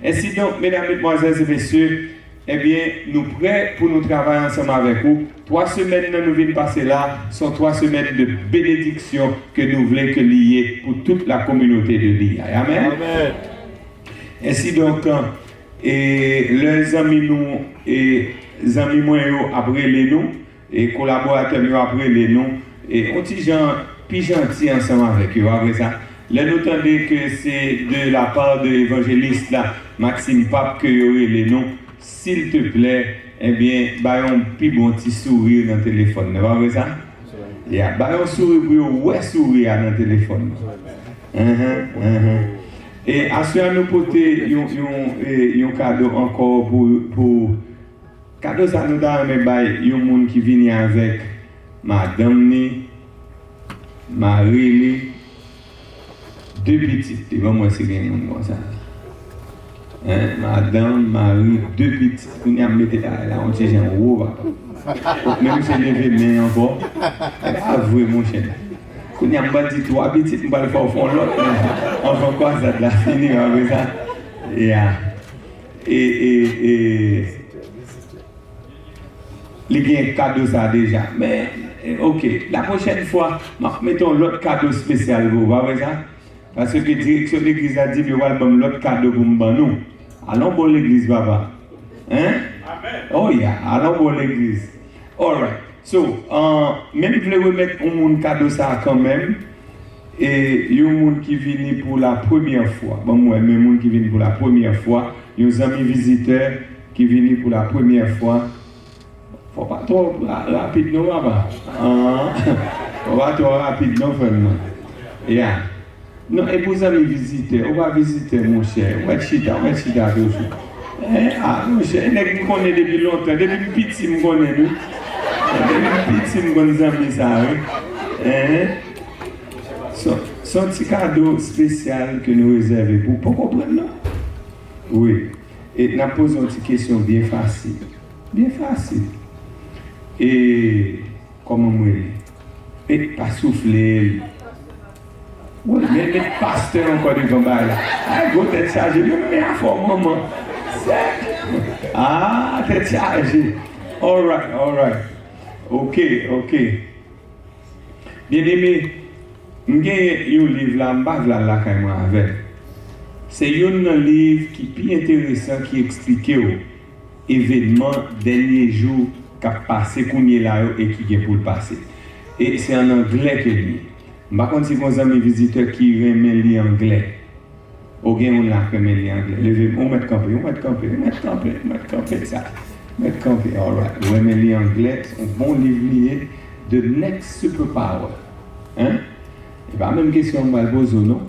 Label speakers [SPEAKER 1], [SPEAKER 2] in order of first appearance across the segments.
[SPEAKER 1] Ainsi donc, mesdames, mesdemoiselles et messieurs, eh bien, nous prêts pour nous travailler ensemble avec vous. 3 semaines que nous venons passer là sont 3 semaines de bénédiction que nous voulons que lier pour toute la communauté de l'IA. Amen.
[SPEAKER 2] Amen.
[SPEAKER 1] Ainsi donc, et les amis nous et les amis moi après les nous et collaborateurs nous après les nous et on petit gens plus gentil ensemble avec eux après ça. Là nous entendez que c'est de la part de l'évangéliste là Maxime Pape que y aurait les noms. S'il te plaît, eh bien, bah un plus bon petit sourire dans le téléphone, n'est pas vrai ça? Yeah, bah un sourire pour ouais sourire dans le téléphone. Et à ce moment nous porter un cadeau encore pour cadeau ça nous donne mais bah un monde qui vient avec madame ni Marie ni 2 petites, tu vois moi c'est bien monde comme ça. Madame, Marie, 2 petites, on a mis là, on tient un haut, même si levé main encore, avouez mon cher. On a dit 3 petites, on va le faire au fond l'autre, on va quoi ça de la finir avec ça. Et il y a un cadeau ça déjà, mais ok, la prochaine fois, mettons l'autre cadeau spécial, vous voyez ça? Parce que la direction de l'église a dit que nous allons l'autre cadeau pour nous. Allons pour l'église, papa. Hein?
[SPEAKER 2] Amen.
[SPEAKER 1] Oh yeah, allons pour l'église. Alright. So, même si vous voulez remettre un cadeau ça quand même, et il y a un monde qui vient pour la première fois. Bon, moi, même monde qui vient pour la première fois. Il y a des amis visiteurs qui viennent pour la première fois. Faut pas trop rapide, non, papa. Faut pas trop rapide, non, vraiment. Yeah. Non, et vous allez visiter, on va visiter mon cher, on va chita toujours. Mon cher, je me connais depuis longtemps, depuis petit, je me connais, nous. Depuis petit, je me connais ça, son petit cadeau spécial que nous réservons pour comprendre, non? Oui. Et nous posons une petite question bien facile. Bien facile. Et, comment moi? Et pas souffler. Oui, mais les pasteurs encore devant là. Ah, go tête chargée, mais à fort, maman. Ah, tête chargée. All right. Ok. Bien aimé, j'ai un livre là, je vais là quand même avec. C'est un livre qui est plus intéressant, qui explique l'événement dernier jour qui a passé, qu'on est là et qui est pour le passer. Et c'est en anglais que lui. Par contre, si vous avez des visiteurs qui aiment lire anglais, ou bien on l'a qui aime lire anglais, levez-vous, on met camper, ça. Mettre camper, all right. Vous aimez lire anglais, c'est un bon livre lié de Next Superpower. Hein? Et pas même question de Balbozo, non?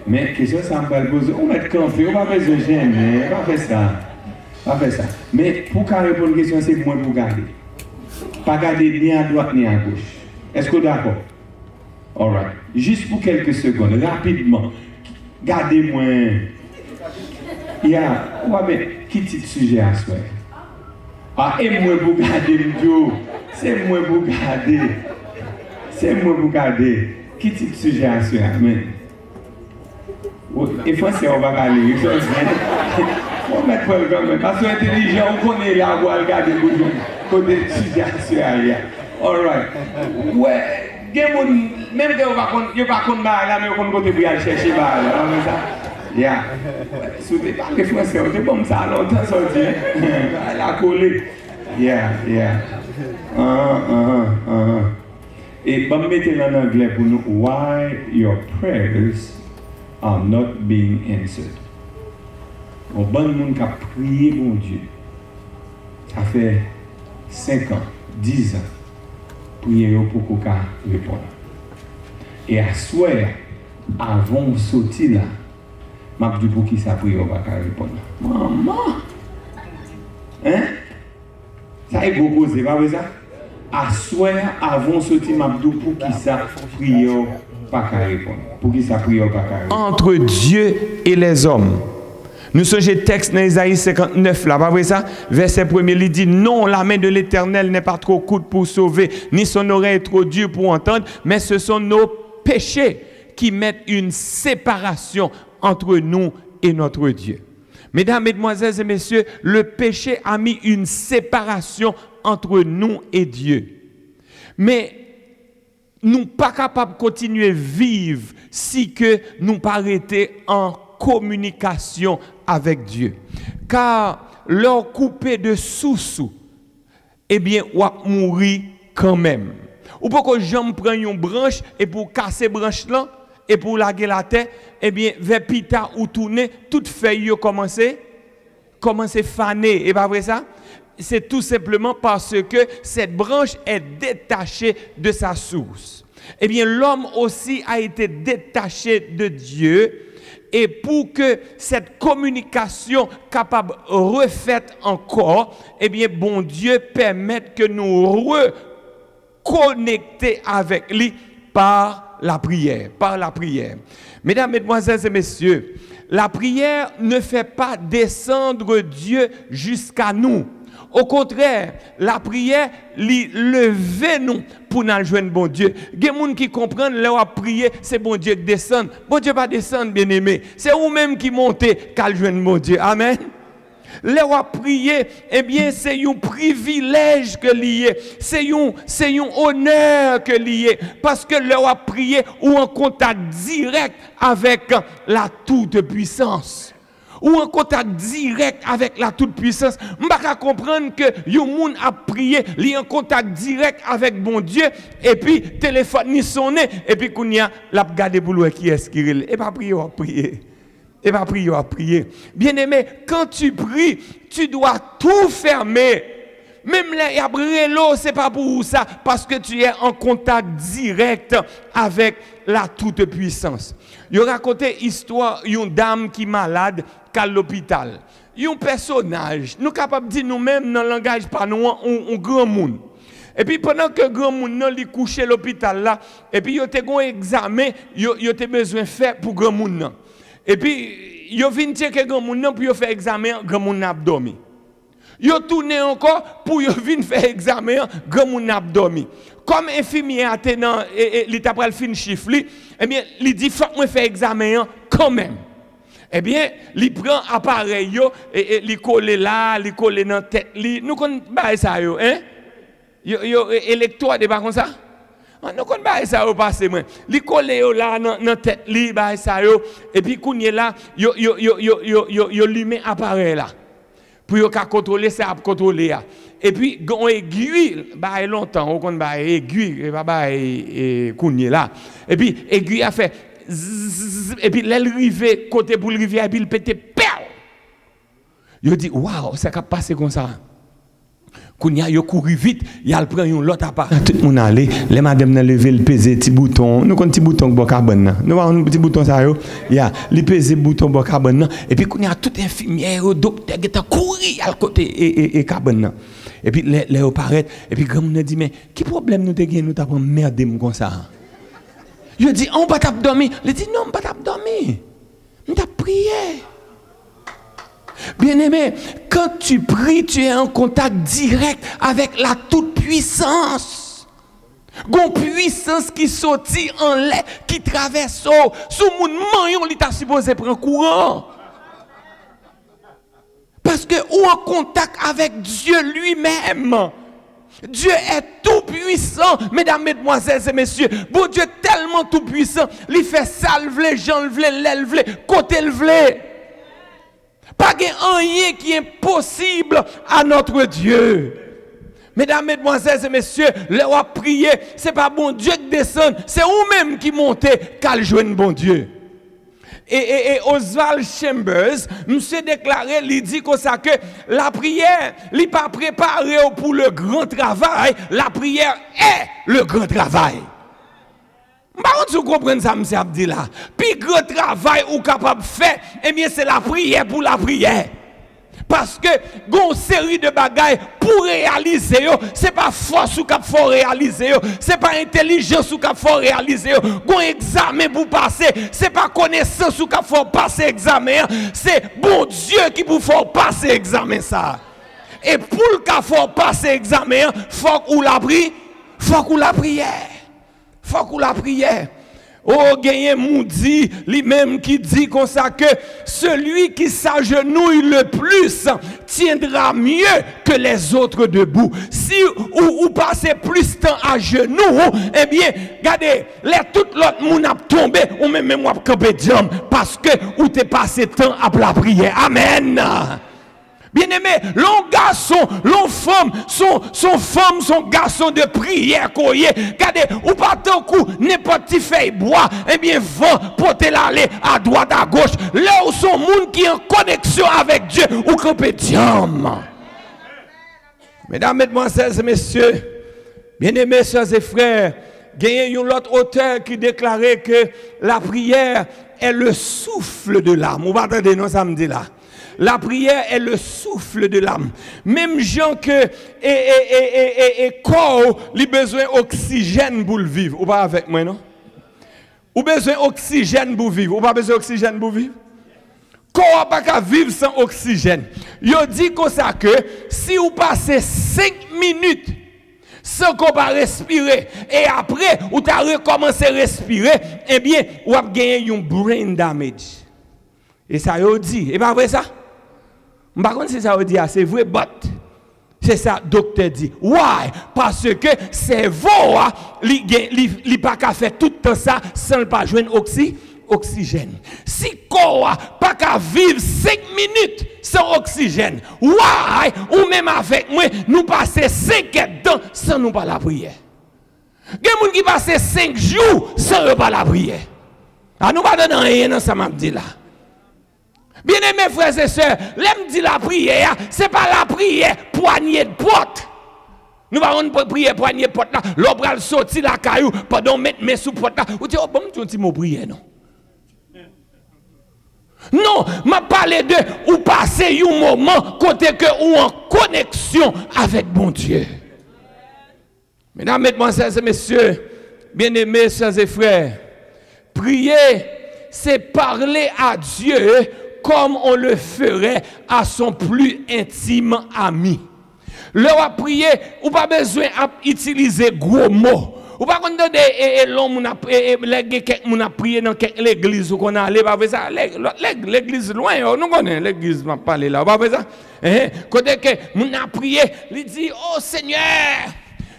[SPEAKER 1] Mais question ça me Balbozo, on met camper, on va faire ce gêne, on va faire ça. Mais pour qu'on réponde à la question, c'est moi pour garder. Pas garder ni à droite ni à gauche. Est-ce que vous êtes d'accord? All right. Juste pour quelques secondes, rapidement. Gardez-moi. Qui type de sujet à soi? Ah, et moi pour garder, c'est moi pour garder. Qui type de sujet à soi? Amen. Et français, on va parler. On met pas le gamin. Parce que intelligent, on connaît la voix, regarder le côté de sujet à soi. All right. Ouais. Même que vous ne pas contre là, mais vous ne pouvez pas chercher là. Yeah. Si vous ne parlez pas français, vous êtes comme ça longtemps sorti. Elle a collé. Yeah. Et je vais mettre en anglais pour nous. Why your prayers are not being answered. Un bon monde qui a prié mon Dieu. Ça fait 5 ans, 10 ans. Priez pour qu'on répondre. Et à soir, avant de sortir là, je dis pour qui ça prie, on va répondre. Maman! Hein? Ça est beaucoup, c'est pas vrai ça? À soir, avant de sortir, je dis pour qui ça prie, on va répondre. Pour qui ça prie, on va répondre.
[SPEAKER 3] Entre Dieu et les hommes. Nous sommes texte dans Isaïe 59, là, pas vrai ça? Verset 1er, il dit, non, la main de l'Éternel n'est pas trop courte pour sauver, ni son oreille trop dure pour entendre, mais ce sont nos péchés qui mettent une séparation entre nous et notre Dieu. Mesdames, mesdemoiselles et messieurs, le péché a mis une séparation entre nous et Dieu. Mais nous ne sommes pas capables de continuer à vivre si que nous pas arrêter en communication avec Dieu. Car leur couper de sous-sous, eh bien, on va mourir quand même. Ou pour que j'en prenne une branche et pour casser branche là et pour laguer la terre, eh bien, vers pita ou tourner, toute feuille commence à faner. Et pas vrai ça? C'est tout simplement parce que cette branche est détachée de sa source. Eh bien, l'homme aussi a été détaché de Dieu. Et pour que cette communication capable refaite encore, eh bien, bon Dieu permette que nous reconnecter avec lui par la prière, Mesdames, mesdemoiselles et messieurs, la prière ne fait pas descendre Dieu jusqu'à nous. Au contraire, la prière lève nous pour nous joindre bon Dieu. Il y a des gens qui comprennent, leur prier, c'est bon Dieu qui descend. Bon Dieu va descendre, bien aimé. C'est vous-même qui montez qu'à joindre bon Dieu. Amen. Leur prier, eh bien, c'est un privilège que lié. C'est un honneur que lié. Parce que leur prier ou en contact direct avec la toute-puissance. Ou en contact direct avec la toute-puissance. Je ne peux pas comprendre que les gens a prié, li en contact direct avec bon Dieu, et puis téléphone ni sonné, et puis qu'on y a la garder pour lui qui est-ce qui est. Et pas prier, on prier. Et pas prier, on prier. Bien aimé, quand tu pries, tu dois tout fermer. Même les abrelo, c'est pas pour ça, parce que tu es en contact direct avec la toute-puissance. Je raconté histoire d'une dame qui est malade à l'hôpital. Un personnage, nous capables de dire nous-mêmes dans le langage pas nous un grand monde. Et puis pendant que grand monde li couché à l'hôpital là, et puis yo te gon examen, yo te besoin faire pour grand monde. Et puis yo vinn checker grand monde pour yo faire examen, grand monde n'a dormi. Yo tourné encore pour yo vinn faire examen, grand monde n'a dormi. Comme infirmier a tenant et li t'a pral fin chiffre li, eh bien li dit faut moi faire examen quand même. Eh bien, il prend appareil yo et il colle là, il colle dans tête li. Nous connaissons pas ça yo, hein? Yo électoire de pas comme ça. Nous connaissons pas ça yo passer moi. Il colle là dans tête li ba ça yo et puis kounye là yo lui met appareil là. Pour yo ka contrôler ça a contrôler là. Et puis gon aiguille ba longtemps, on connaît ba aiguille ba kounye là. Et puis aiguille a fait et puis l'arrivée côté pour l'arrivée et puis il pète perle. Yo dit waouh, ça cap passer comme ça. Kounya yo couru vite, il prend un l'autre appareil. Tout le monde allait, les madame n'a levé le peser petit bouton. Nous kon petit bouton bo carbone. Nous avons un petit bouton ça yo. Ya, li peser bouton bo carbone et puis kounya tout infirmière docteur qui t'a couru à côté et carbone. Et puis les apparaît et puis grand monde dit mais qui problème nous te gagne nous t'a prendre merde comme ça. Il dit, on va t'abdominer. Il dit, non, on va t'abdominer. On t'a prié. Bien aimé, quand tu pries, tu es en contact direct avec la toute-puissance. Une puissance qui sortit en l'air, qui traverse. Sous mon maillon, il t'a supposé prendre courant. Parce que ou en contact avec Dieu lui-même. Dieu est tout puissant, mesdames, mesdemoiselles et messieurs. Bon Dieu est tellement tout puissant, il fait ça, le vle, Jean le vle, l'elle vle, côté le vle. Pas rien qui est impossible à notre Dieu. Mesdames, mesdemoiselles et messieurs, leur prier, c'est pas bon Dieu qui descend, c'est vous-même qui montez qu'à joindre bon Dieu. Et Oswald Chambers, monsieur déclaré, il dit comme ça que la prière, il n'est pas préparé pour le grand travail, la prière est le grand travail. Vous comprenez ça, monsieur Abdi là? Puis grand travail ou capable de faire, eh bien c'est la prière pour la prière. Parce que une série de bagailles pour réaliser, ce n'est pas force ou qu'il faut réaliser, ce n'est pas intelligence ou qu'il faut réaliser, un examen pour passer, ce n'est pas connaissance ou qu'il faut passer examen, c'est bon Dieu qui vous faut passer examen ça. Et pour qu'il faut passer examen, il faut qu'on la prie, faut qu'on la prière. Faut qu'on la prière. Oh, gagne Moudi, lui-même qui dit comme ça que celui qui s'agenouille le plus tiendra mieux que les autres debout. Si vous passez plus de temps à genoux, eh bien, regardez, tout l'autre monde a tombé, ou même moi camper diam parce que vous t'es passé temps à la prière. Amen. Bien-aimé, l'on garçon, l'on femme, son garçon de prière, regardez, ou pas tant coup, n'importe qui fait bois, eh bien, vent, porter l'aller à droite, à gauche, là où son monde qui est en connexion avec Dieu, ou camper diam. Mesdames, mesdemoiselles et messieurs, bien-aimés, sœurs et frères, il y a un autre auteur qui déclarait que la prière est le souffle de l'âme. Vous m'entendez, non, samedi là? La prière est le souffle de l'âme. Même gens que corps, il a besoin d'oxygène pour le vivre. Ou pas avec moi, non? Ou besoin d'oxygène pour vivre. Ou pas besoin d'oxygène pour vivre? Corps pas qu'à vivre sans oxygène. Yo dit comme ça que si vous passez 5 minutes sans qu'on va respirer et après vous avez recommencé à respirer, eh bien, vous avez gagné un brain damage. Et ça yo dit, et pas vrai ça? Par contre, si ça veut dire, c'est vrai, but c'est ça, docteur dit. Why? Parce que cerveau, il pas qu'à faire tout le temps ça sans pas joindre oxygène. Si corps pas qu'à vivre 5 minutes sans oxygène, why? Ou même avec moi, nous passer 5 temps sans nous pas la prière. Il y a des gens qui passent 5 jours sans nous pas la prière. Ah, nous pas donner rien dans ça m'a dit là. Bien-aimés frères et sœurs, l'aime dit la prière, c'est pas la prière poignée de porte. Nous allons prier poignée de porte là, l'on va sortir la caillou pendant mettre mes sous porte là. Ou dit oh bon tu dis mon prière non. Non, m'a parlé de ou passer un moment côté que ou en connexion avec bon Dieu. Mesdames, mesdemoiselles et messieurs, bien-aimés sœurs et frères, prier c'est parler à Dieu comme on le ferait à son plus intime ami. Leur à prier, ou pas besoin d'utiliser gros mots. Ou pas qu'on donne l'homme a prié dans l'église où qu'on a allé, pas ça. L'église loin, nous connaissons l'église m'a parlé là, pas ça. Côté que mon a prié, il dit oh Seigneur,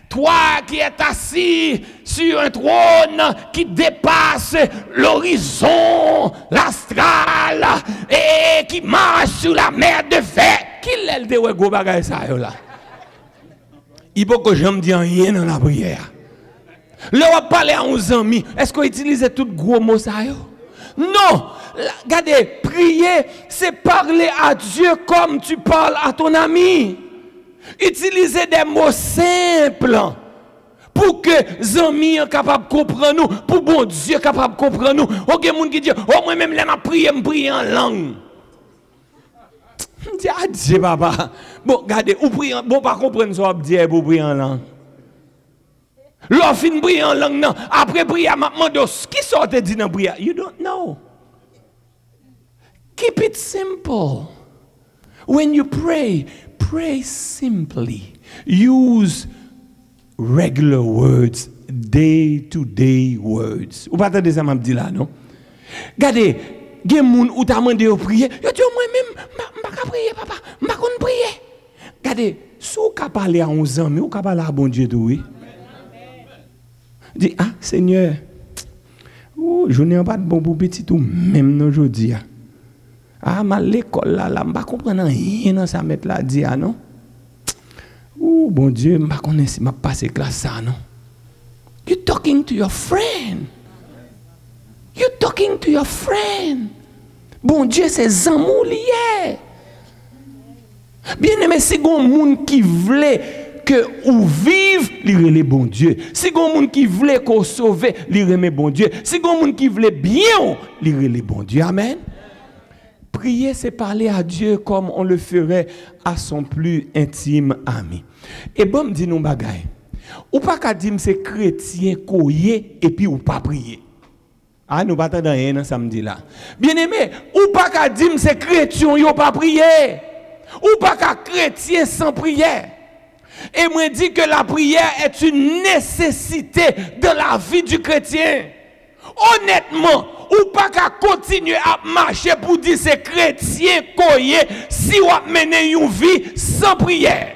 [SPEAKER 3] toi qui es assis sur un trône qui dépasse l'horizon, l'astral, et qui marche sur la mer de fer. Qui l'a dit, ouais, gros bagay ça, là? Il faut que je me dise rien dans la prière. Là, on va parler à nos amis. Est-ce qu'on utilise tout gros mots ça? Non! Regardez, prier, c'est parler à Dieu comme tu parles à ton ami. Utilisez des mots simples pour que les amis soient capables de comprendre nous, pour bon Dieu capable de comprendre nous. Il y a des gens qui disent, oh moi-même, je prie en langue. Je dis, ah Dieu, papa. Bon, regardez, vous priez, bon, pas comprendre ce que vous pour prier en langue. L'offre fin prier en langue, non. Après prier, je qui sort de dire dans prière? You don't know. Keep it simple. When you pray, pray simply. Use regular words, day-to-day words. Ou pas attendez ça m'a dit là, non? Regardez, il y a des gens qui t'ont demandé de prier. Yo dis moi-même, je ne peux pas prier, papa. Je ne peux pas prier. Regardez, si vous pouvez parler à 11 ans, mais vous pouvez parler à bon Dieu, oui. Dis, ah, Seigneur, je n'ai pas de bon pour petit tout, même aujourd'hui. Ah, ma l'école là, je ne comprends rien dans ça mettre là, dit, ah non. Oh, bon Dieu, je ne connais pas si je passe classe ça, non. You're talking to your friend. You're talking to your friend. Bon Dieu, c'est Zamou lié. Bien aimé, si vous avez un monde qui voulait que vous vive, il remet bon Dieu. Si vous avez un monde qui voulait qu'on sauve, il remet bon Dieu. Si vous avez un monde qui voulait bien, il remet bon Dieu. Amen. Prier, c'est parler à Dieu comme on le ferait à son plus intime ami. Et bon, me dit nous bagay. Ou pas qu'à dire c'est chrétien koye et puis ou pas prier. Ah, nous pas dans rien samedi là. Bien aimé, ou pas qu'à dire c'est chrétien yo pas prier. Ou pas qu'à chrétien sans prière. Et moi dis que la prière est une nécessité de la vie du chrétien. Honnêtement, ou pas qu'à continuer à marcher pour dire c'est chrétien koye si ou mener une vie sans prière.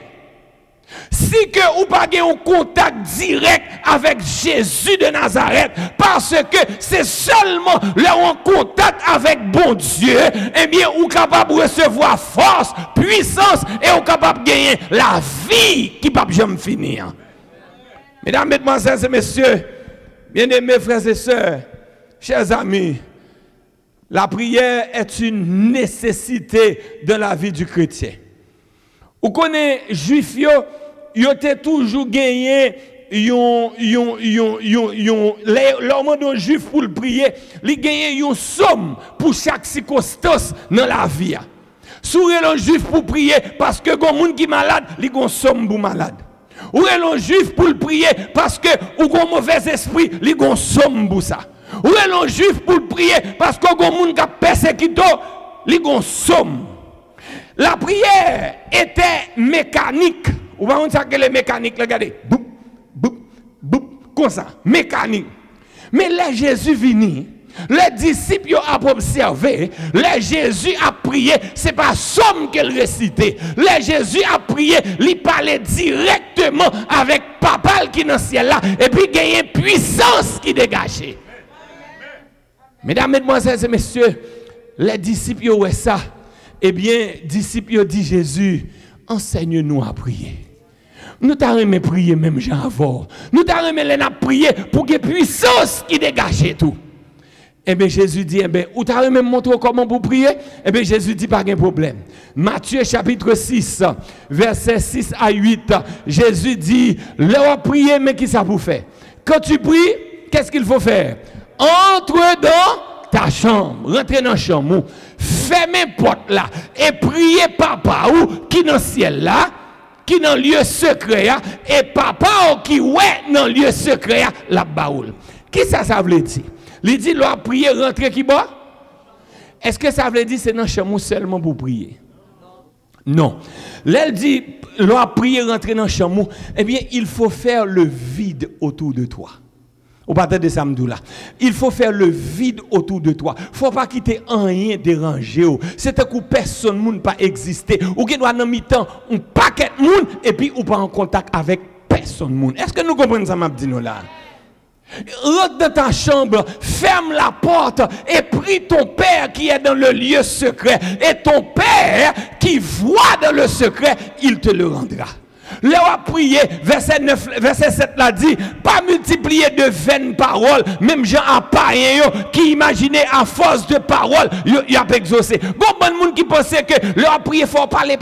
[SPEAKER 3] Si que ou pas un contact direct avec Jésus de Nazareth, parce que c'est seulement là en contact avec bon Dieu, eh bien, ou capable de recevoir force, puissance, et ou capable de gagner la vie qui ne peut jamais finir. Mesdames, mesdemoiselles et messieurs, bien-aimés frères et sœurs, chers amis, la prière est une nécessité dans la vie du chrétien. Vous connaissez, juifs, ils ont toujours gagné l'homme d'un juif pour le prier, ils gagnent une somme pour chaque circonstance dans la vie. Si vous êtes un juif pour prier parce que les gens qui sont malades, ils ont une somme pour malade. Ou est un juif pour le prier parce que ou un mauvais esprit, ils ont une somme pour ça. Ou est un juif pour le prier parce que les gens qui persécuté, ils ont une somme. La prière était mécanique. Ou pas on sait que les mécaniques, regardez, boup, boup, boup, comme ça, mécanique. Mais là Jésus vini, les disciples ont observé, là Jésus a prié, c'est pas somme qu'elle récitait. Là Jésus a prié, il parlait directement avec Papa qui est dans le ciel là, et puis il y a une puissance qui dégageait. Mesdames, mesdemoiselles et messieurs, les disciples ont fait ça. Eh bien, disciples dit Jésus, enseigne-nous à prier. Nous t'arrêtons prier même Jean avant. Nous t'arrêtons prier pour que puissance qui dégage tout. Eh bien, Jésus dit, eh bien, ou t'arrêtons montrer comment pour prier? Eh bien, Jésus dit, pas de problème. Matthieu chapitre 6, versets 6 à 8, Jésus dit, leur prier, mais qui ça vous fait? Quand tu pries, qu'est-ce qu'il faut faire? Entre dans ta chambre, rentre dans la chambre, fermez porte là, et priez papa ou qui dans le ciel là, qui dans le lieu secret, et papa ou qui ouais dans le lieu secret, la baoule. Qui ça veut dire? Il dit, l'on prier, rentrer qui bas? Est-ce que ça veut dire c'est dans la chambre seulement pour prier? Non. L'elle dit, l'on prier, rentrer dans la chambre, eh bien, il faut faire le vide autour de toi. Au partir de samedi là, il faut faire le vide autour de toi. Faut pas quitter rien déranger. C'est un coup personne ne pas exister. Ou qui doit dans mi-temps un paquet de monde et puis ou pas en contact avec personne monde. Est-ce que nous comprenons ça m'a dit nous là? Rentre dans ta chambre, ferme la porte et prie ton Père qui est dans le lieu secret. Et ton Père qui voit dans le secret, il te le rendra. Là, on a prié, verset 7 l'a dit, pas multiplier de vaines paroles, même gens à païen qui imaginaient à force de paroles, il a exaucé. Bon monde qui pensait que là, on a prié, il faut parler.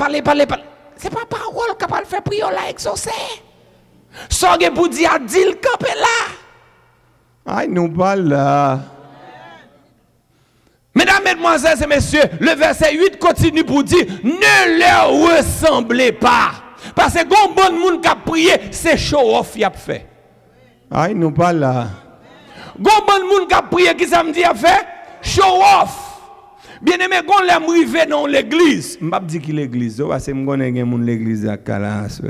[SPEAKER 3] C'est pas parole qui va faire prier, on l'a exaucé. Sorgez pour dire, dit le campé là. Aïe, nous parle là. Mesdames, mesdemoiselles et messieurs, le verset 8 continue pour dire, ne leur ressemblez pas. Parce que quand bon monde qui a prié, c'est show off qui a fait. Aïe, nous pas là. Quand bon monde qui a prié, qui ça me dit a fait? Show off. Bien aimé, quand l'aime arrivé dans l'église, je ne vais pas dire que l'église, parce que je connais l'église à Calas.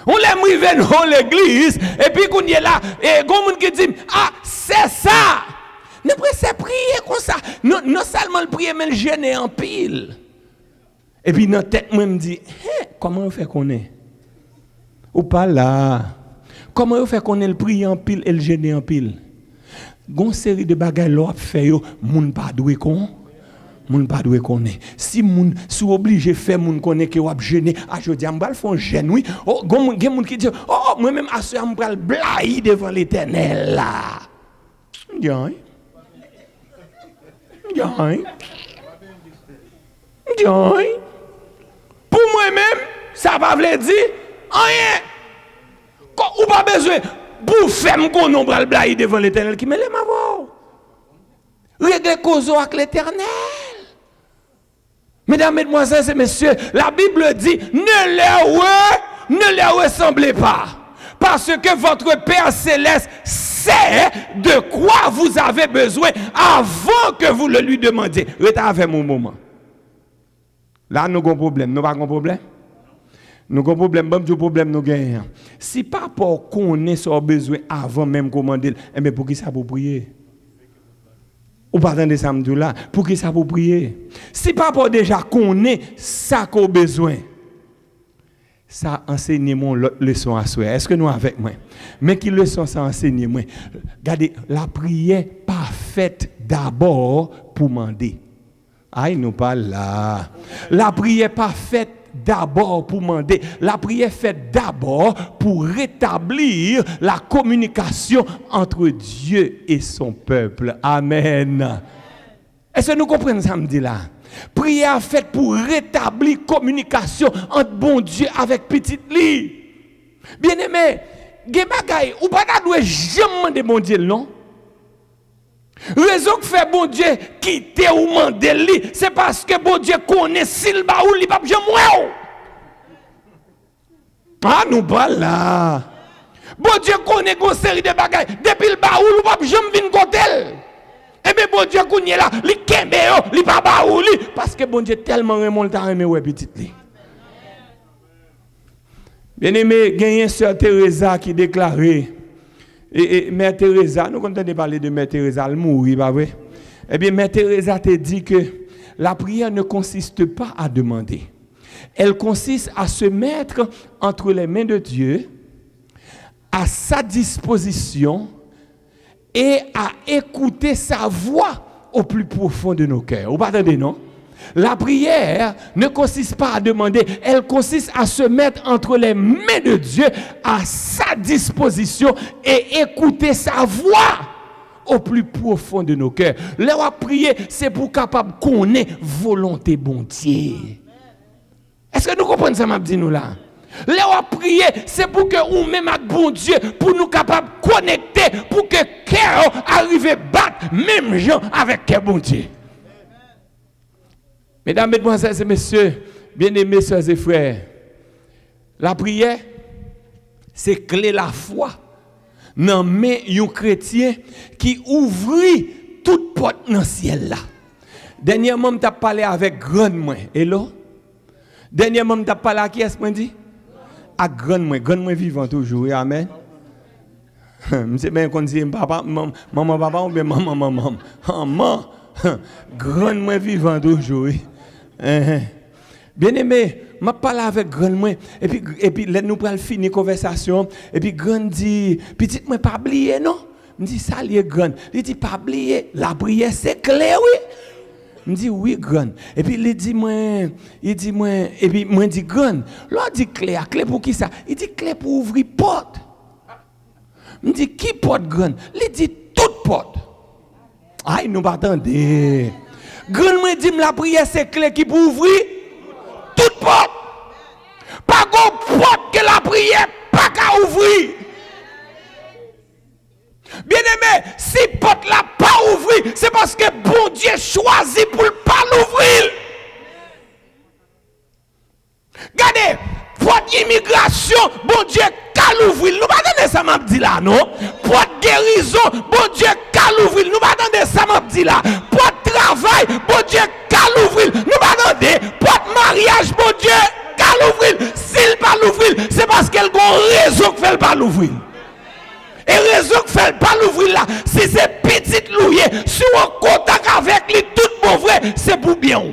[SPEAKER 3] On l'aime arrivé dans l'église, et puis quand il est là, et quand monde qui dit, ah, c'est ça. Ne pressez prier comme ça. Non seulement le prier, mais le jeûner en pile. Et puis dans la tête, moi, je me dis, comment on fait qu'on est? Ou pas là? Comment on fait qu'on est le prier en pile et le jeûner en pile? Gon série de bagages là fait yo, moun pas doué kon. Moun pas doué connaît. Si obligé faire moun connaît que ou jeûner, a jodi am bal font jeûne oui. Oh gon moun qui dit, oh moi même a am bral blayi devant l'Éternel là. Bien. Pour moi-même, ça va veut dire rien. Ou pas besoin pour faire qu'on nombre blaye devant l'Éternel qui me l'aime avoir. Régler cause avec l'Éternel. Mesdames, mesdemoiselles et messieurs, la Bible dit ne leur ressemblez pas. Parce que votre Père céleste sait de quoi vous avez besoin avant que vous le lui demandiez. Restez avec mon moment. Là, nous avons un problème. Nous n'avons pas un problème. Nous avons un problème. Bon, problème nous gagnons. Si papa connaît son besoin avant même commander, eh bien pour qui ça pour prier? Ou pas attendre samedi là pour qui ça pour prier. Si papa déjà connaît ça qu'on a besoin. Ça enseigne mon leçon à soi. Est-ce que nous avec moi? Mais qui leçon ça enseigne moi? Regardez, la prière pas faite d'abord pour demander. Ah, il nous parle là. La prière pas faite d'abord pour demander. La prière faite d'abord pour rétablir la communication entre Dieu et son peuple. Amen. Est-ce que nous comprenons ça me dit là? Prière faite pour rétablir communication entre bon Dieu avec petit lit. Bien-aimé, gen bagay ou pas doit jamais demander bon Dieu non. Raison que fait bon Dieu quitter ou demander lui, c'est parce que bon Dieu connaît s'il ba ou li pas jamais. Ah nous pas là. Bon Dieu connaît une série de bagages depuis le ba ou pas jamais vinn côté. Et bien bon Dieu connaît là, li kembe yo, li pa ba ou li parce que bon Dieu tellement remonte à aimer ouais petit li. Bien-aimé, gagne sœur Teresa qui déclarait et Mère Teresa, nous entendons parler de Mère Teresa, elle mourit, pas vrai? Eh bien, Mère Teresa te dit que la prière ne consiste pas à demander. Elle consiste à se mettre entre les mains de Dieu, à sa disposition et à écouter sa voix au plus profond de nos cœurs. Vous m'entendez, non? La prière ne consiste pas à demander, elle consiste à se mettre entre les mains de Dieu à sa disposition et écouter sa voix au plus profond de nos cœurs. Là, prier, c'est pour capable connaître volonté bon Dieu. Est-ce que nous comprenons ça, m'a dit nous là? Là, prier, c'est pour que nous même avec bon Dieu, pour nous capables de connecter, pour que cœur arrive à battre même gens avec cœur bon Dieu. Mesdames, mesdemoiselles et messieurs, bien-aimés sœurs et frères, la prière, c'est clé la foi. Dans mais un chrétien qui ouvrit toute porte dans le ciel là. Dernièrement, je parlé avec grand moi. Hello? Dernièrement, je parlé à qui est-ce que dit? À grand moi vivant toujours. Amen. Je sais bien qu'on dit papa, maman, papa ou bien maman. Maman, grand moi vivant toujours. Bien aimé, je parle avec grand moi et puis nous pral finir conversation et puis grand dit petit moi pas oublier non. Me dit ça lié grand. Il dit pas oublier la prière c'est clair oui. Me dit oui grand. Et puis il dit moi et puis moi dit grand. L'autre dit clé pour qui ça? Il dit clé pour ouvrir porte. Me dit qui porte grand? Il dit toute porte. Aïe nous pas attendre. Grand moi dit la prière c'est clé qui pour ouvrir toute porte. Pas de porte que la prière pas qu'à ouvrir. Bien aimé, si porte la pas ouvrir, c'est parce que bon Dieu choisit pour ne pas l'ouvrir. Regardez, porte immigration, bon Dieu qu'à l'ouvrir. Nous pas attendre ça m'a dit là non. Porte guérison, bon Dieu qu'à l'ouvrir. Nous pas attendre ça m'a dit là. Porte travail, bon Dieu qu'à l'ouvrir. Nous pas attendre porte mariage, bon Dieu qu'à l'ouvrir. S'il pas l'ouvrir, c'est parce qu'elle a une raison que fait pas l'ouvrir. Et raison que fait pas l'ouvrir là, si c'est petite loué, si on contact avec lui tout bon vrai, c'est pour bien.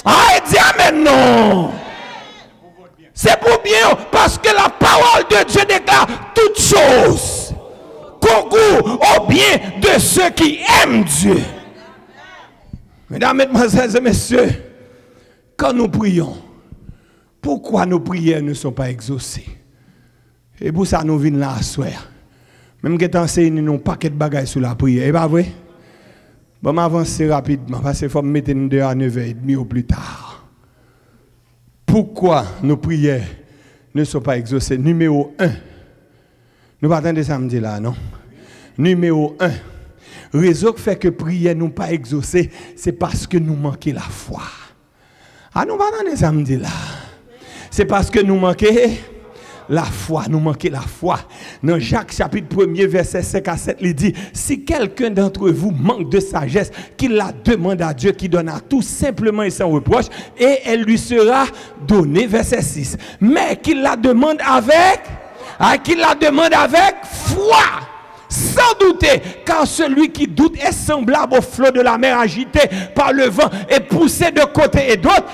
[SPEAKER 3] Ah, dis amen non. C'est pour bien parce que la parole de Dieu déclare toutes choses concourent au bien de ceux qui aiment Dieu. Mesdames, mesdemoiselles et messieurs, quand nous prions, pourquoi nos prières ne sont pas exaucées? Et pour ça, nous venons là à soir. Même que tu enseignes nous un paquet de bagages sur la prière. Et pas vrai? Bon, m'avancer rapidement parce qu'il faut me mettre nous à 9h30 ou plus tard. Pourquoi nos prières ne sont pas exaucées? Numéro 1. Nous pas attendre samedi là, non? Numéro 1. Raison qui fait que prière nous pas exaucée, c'est parce que nous manquons la foi. Ah, nous pas attendre samedi là. C'est parce que nous manquons la foi, nous manquons la foi. Dans Jacques chapitre 1er verset 5 à 7, il dit, si quelqu'un d'entre vous manque de sagesse, qu'il la demande à Dieu qui donne à tout simplement et sans reproche, et elle lui sera donnée, verset 6. Mais qu'il la demande avec foi. sans douter, car celui qui doute est semblable au flot de la mer agité par le vent et poussé de côté et d'autre.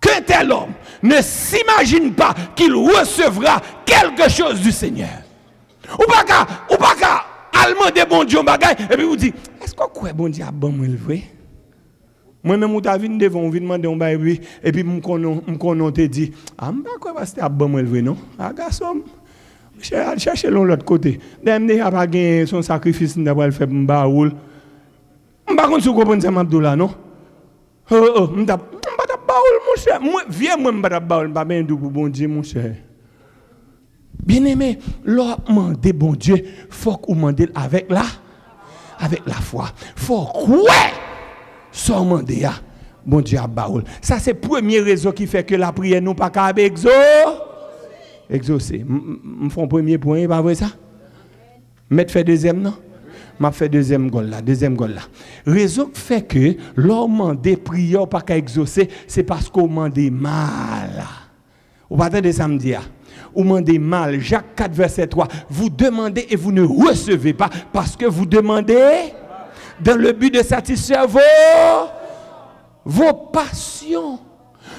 [SPEAKER 3] Que tel homme ne s'imagine pas qu'il recevra quelque chose du Seigneur. Ou pas qu'à allemand de bon Dieu bagay et puis vous dit est-ce qu'on croit bon Dieu a bon moi le vrai? Moi même ou ta vinn devant on vinn demander on bail et puis m'konon te dit ah m'pa quoi parce que a bon moi le vrai non? Ah garçon chercher l'autre côté. Dem ne a pas gagné son sacrifice n'a faire m'ba roule. M'pa kon sou comprendre ça m'Abdoula non? M'ta baoul mon cher. Moi viens moi m'ta baoul pas ben dou pour bon Dieu mon cher. Bien-aimé, l'on demande bon Dieu, faut qu'on demande avec la foi. Faut quoi sans demander bon Dieu à baoul. Ça c'est premier raison qui fait que la prière nous pas capable exaucer. Me font premier point, pas vrai ça? Mettre fait deuxième non? M'a fait deuxième goal là. Raison qui fait que l'on demande prière pas qu'à exaucer, c'est parce qu'on demande mal. Vous pas attendre samedi ou demandez mal. Jacques 4 verset 3. Vous demandez et vous ne recevez pas parce que vous demandez dans le but de satisfaire vos passions.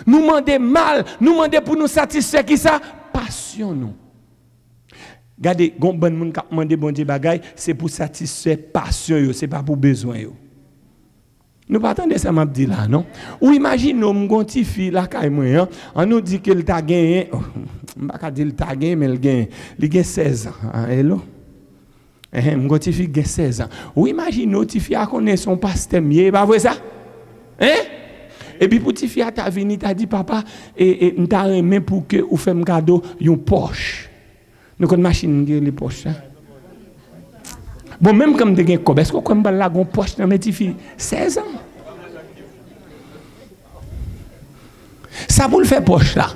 [SPEAKER 3] Nous demandons mal, nous demandons pour nous satisfaire qui ça? Passion nous. Regardez, gon bon monde qui demande bon Dieu bagay, c'est pour satisfaire passion yo, c'est pas pour besoin yo. Nous pas attendre ça m'a dit là non. Ou imagine nous gon ti fille la kay moi on nous dit qu'il t'a gagné m'pa dire il t'a gagné mais il gagne 16 ans. Hello. M'gon ti fille gagne 16 ans. Ou imagine nous ti fille a connaît son pasteur mieux, pas vrai ça? Et puis pour ti fille t'a venu t'a dit papa et m'ta remet pour que ou fait cadeau une Porsche. Nous connait machine les Porsche. Bon, même comme des gens, est-ce qu'on peut la gon poche dans mes petites filles 16 ans? Ça pour le faire poche là.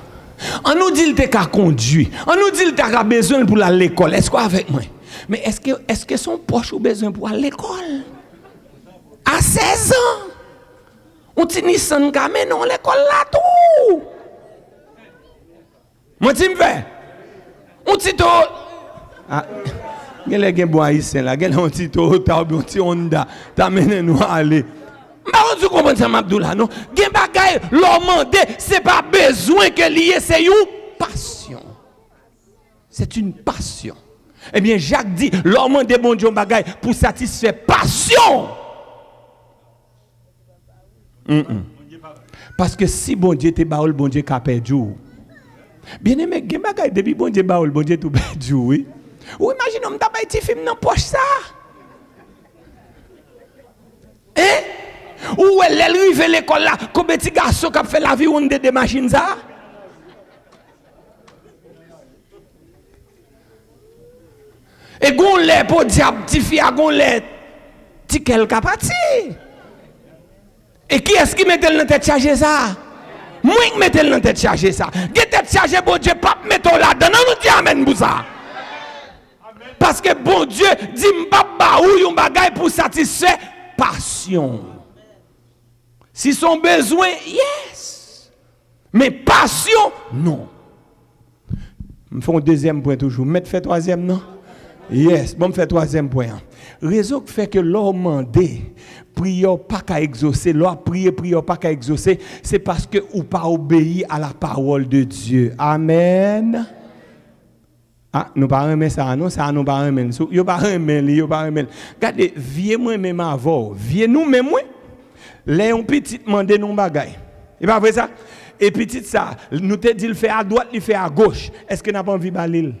[SPEAKER 3] On nous dit qu'il t'a conduit. On nous dit qu'il t'a besoin pour aller à l'école. Est-ce qu'on avec moi? Mais est-ce que son poche a besoin pour aller à l'école? À 16 ans? On dit Nissan Kamé non l'école là tout. Moi tu me fais? On dit tout. Gè gen bon haïtien là, gè un petit Toyota ou un petit Honda, t'amène nous aller. Pas on comprendre ça Abdoula non. Gen bagay l'on mandé, c'est pas besoin que lié c'est une passion. C'est une passion. Eh bien Jacques dit l'on mandé bon Dieu bagay pour satisfaire passion. Parce que si bon Dieu te baoul bon Dieu ka perdu. Bien aimé gen bagay depuis bon Dieu baoul bon Dieu tout perdu oui. Ou imagine on t'a pas petit film dans poche ça. Ou elle arrive à l'école là, comme petit garçon qui a fait la vie on des machines ça. Et gon les pour diable petit fille a gon les ti quel capati. Et qui est-ce qui mettait dans tête charger ça? Moi qui mettais dans tête charger ça. Qui tête charger bon Dieu pas mettre là dedans nous dit amen pour ça. Parce que bon Dieu dit m'papa ou yon bagay pour satisfaire passion. Si son besoin, yes. Mais passion, non. Me font deuxième point toujours. Mettre fait troisième non? Yes, bon me fait troisième point. Raison qui fait que l'homme mandé prière pas qu'à exaucer, l'homme prière pas qu'à exaucer, c'est parce que ou pas obéi à la parole de Dieu. Amen. Ah, nous pas aimer ça, non, ça nous pas aimer. Yo pas aimer, yo pas aimer. Regardez, vieux moi même avant, vieux nous même moi. Les on petit mandé nous bagay. Et pas vrai ça? Et petit ça, nous te dit le fait à droite, il fait à gauche. Est-ce que n'a pas envie balil?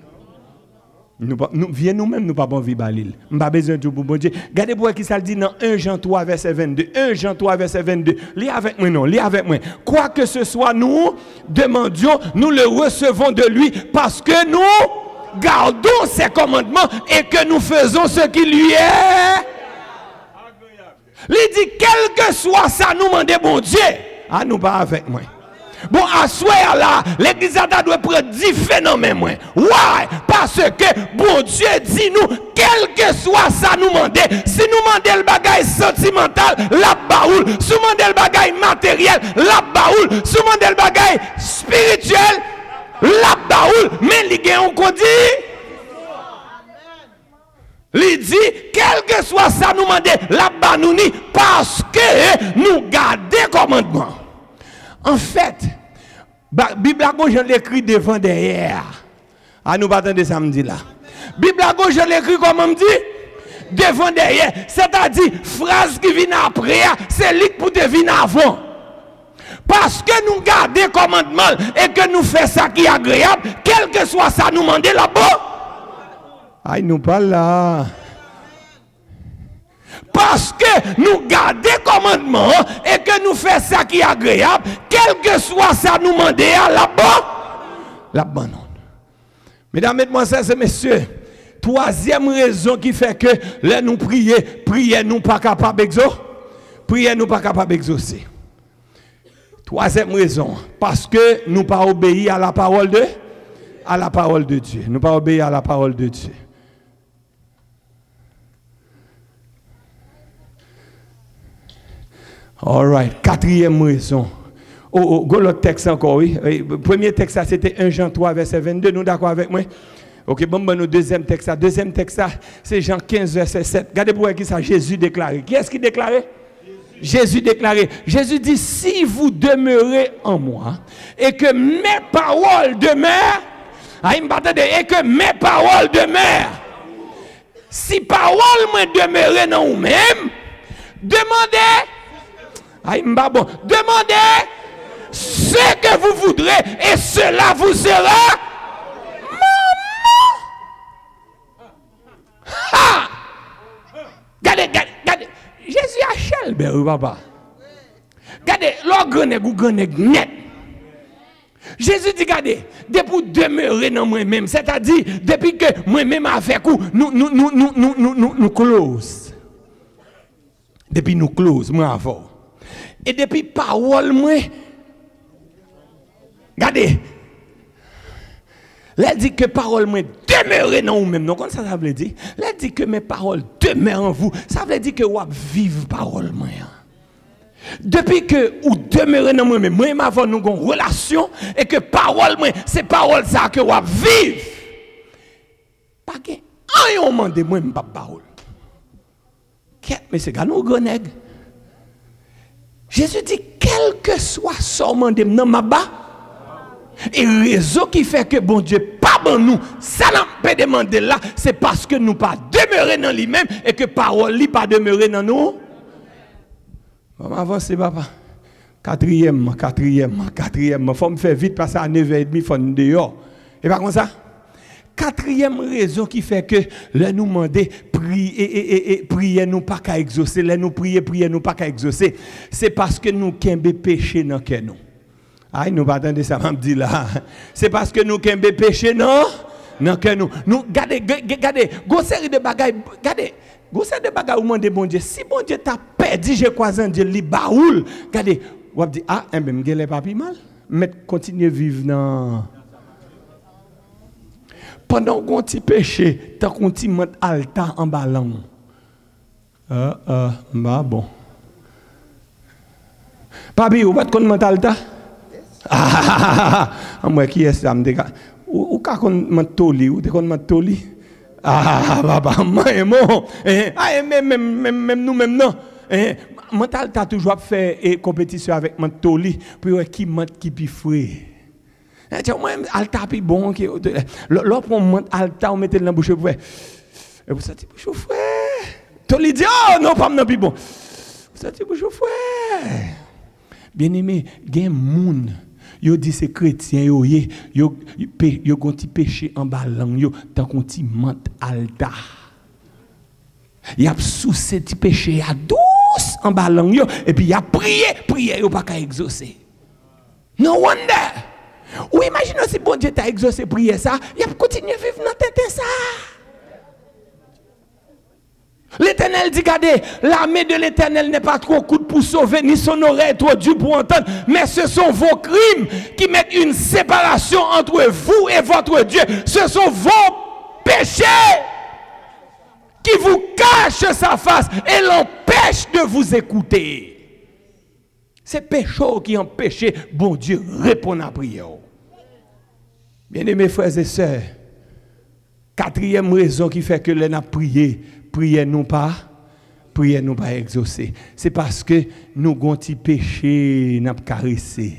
[SPEAKER 3] Nous vieux nous même nous pas envie balil. On pas besoin de pour bon Dieu. Regardez pour qui ça dit dans 1 Jean 3 verset 22. 1 Jean 3 verset 22. Lis avec moi non, lis avec moi. Quoi que ce soit nous demandions, nous le recevons de lui parce que nous gardons ses commandements et que nous faisons ce qui lui est. Il dit, quel que soit ça, nous demandons bon Dieu. Ah, nous pas avec moi. Bon, à soir là, l'église doit prendre 10 phénomènes. Why? Parce que bon Dieu dit nous, quel que soit ça, nous demandons. Si nous demandons le bagage sentimental, la baoule. Si nous demandons le bagage matériel, la baoule. Si nous demandons le bagage spirituel, la baoule. Mais les gars, on dit. Il dit, quel que soit ça, nous demandons là-bas, nous ni parce que nous gardons commandement. En fait, la Bible a gauche, je l'écrit devant derrière. Ah, nous pas attendre samedi là. Bible a gauche, je l'écrit comme on dit, devant derrière. C'est-à-dire, phrase qui vient après, c'est lui pour deviner avant. Parce que nous gardons commandement et que nous faisons ça qui est agréable, quel que soit ça, nous demandons là-bas. Aïe, nous parle là. Parce que nous gardons commandement et que nous faisons ça qui est agréable, quel que soit ça, nous demandons là-bas. Là-bas, non. Mesdames, mesdemoiselles et messieurs, troisième raison qui fait que là nous prier nous pas capable d'exaucer. Prier nous pas capable d'exaucer. Troisième raison, parce que nous pas obéir à la parole de Dieu. Nous pas obéir à la parole de Dieu. All right, quatrième raison. Go l'autre texte encore, oui. Premier texte, c'était 1 Jean 3, verset 22. Nous d'accord avec moi? Ok, bon, nous deuxième texte. Deuxième texte, c'est Jean 15, verset 7. Regardez pour qui ça, Jésus déclaré. Qui est-ce qui déclarait? Jésus déclaré. Jésus dit, si vous demeurez en moi, et que mes paroles demeurent, et que mes paroles demeurent, si paroles me demeurent dans vous-même, demandez, demandez ce que vous voudrez et cela vous sera. Ha! Regardez. Jésus a chelbe, papa. Regardez, l'organe net. Jésus dit, regardez, depuis demeurer dans moi-même, c'est-à-dire, depuis que moi-même avec vous, nous close. Depuis nous close, moi avant. Et depuis parole, moi, regardez, elle dit que parole moi demeure dans vous-même. Donc, ça veut dire? Elle dit que mes paroles demeurent en vous. Ça veut dire que vous vivez parole moi. Depuis que vous demeurez dans moi-même, moi-même avant nous avons une relation et que parole moi, c'est parole ça que vous vivez. Pas que un moment de moi pas parole. Mais c'est quand nous gros nèg. Jésus dit quel que soit son monde dans ma bas. Et raison qui fait que bon Dieu pas bon nous, ça n'a pas demandé là, c'est parce que nous pas demeurer dans lui-même et que parole lui pas demeurer dans nous. On va avancer papa. Quatrième, faut me faire vite parce à 9h30 faut nous dehors. Et pas comme ça. Quatrième raison qui fait que là nous demander prier nous pas qu'à exaucer, là nous prier nous pas qu'à exaucer, c'est parce que nous kembe péché dans cœur nous. Aïe, nous pas attendre ça m'a dit là. C'est parce que nous kembe péché non que nous regardez go série de bagailles, regardez go série de bagailles où demander bon Dieu, si bon Dieu t'a perdu je crois en Dieu li baoul, regardez, ou dit ah me gèle pas pi mal, mais continuer vivre dans pendant qu'on petit péché, tant qu'on petit monte alta en ballon. Bah bon. Papi, ou pas qu'on monte alta? Moi qui est ça me dégage. Ou quand on monte toli, ou qu'on monte toli? Papa, moi même nous même non. Mental t'a toujours fait compétition avec monte toli pour qui monte qui pi frais. Moi alta pi bon qui l'autre on monte alta on mettait dans la bouche pour et vous ça bouche frais. Toli dit oh non pas non pi bon. Ça bouche frais. Bien-aimé, gen moun yo dit c'est chrétien yo gonti péché en ballon yo tant qu'on ti mente alta. Y a sous ce petit péché à douce en ballon yo et puis y a prié yo pas qu'à exaucer. No wonder. Ou imaginez si bon Dieu t'a exaucé prier ça, y a continuer vivre dans tête ça. L'Éternel dit, regardez, l'armée de l'Éternel n'est pas trop courte pour sauver, ni son oreille trop dure pour entendre, mais ce sont vos crimes qui mettent une séparation entre vous et votre Dieu. Ce sont vos péchés qui vous cachent sa face et l'empêchent de vous écouter. C'est péché qui empêche bon Dieu répondre à la prière. Bien-aimés frères et sœurs, Quatrième raison qui fait que l'on a prié, prière nous pas exaucée. C'est parce que nous avons un petit péché, nous avons caressé.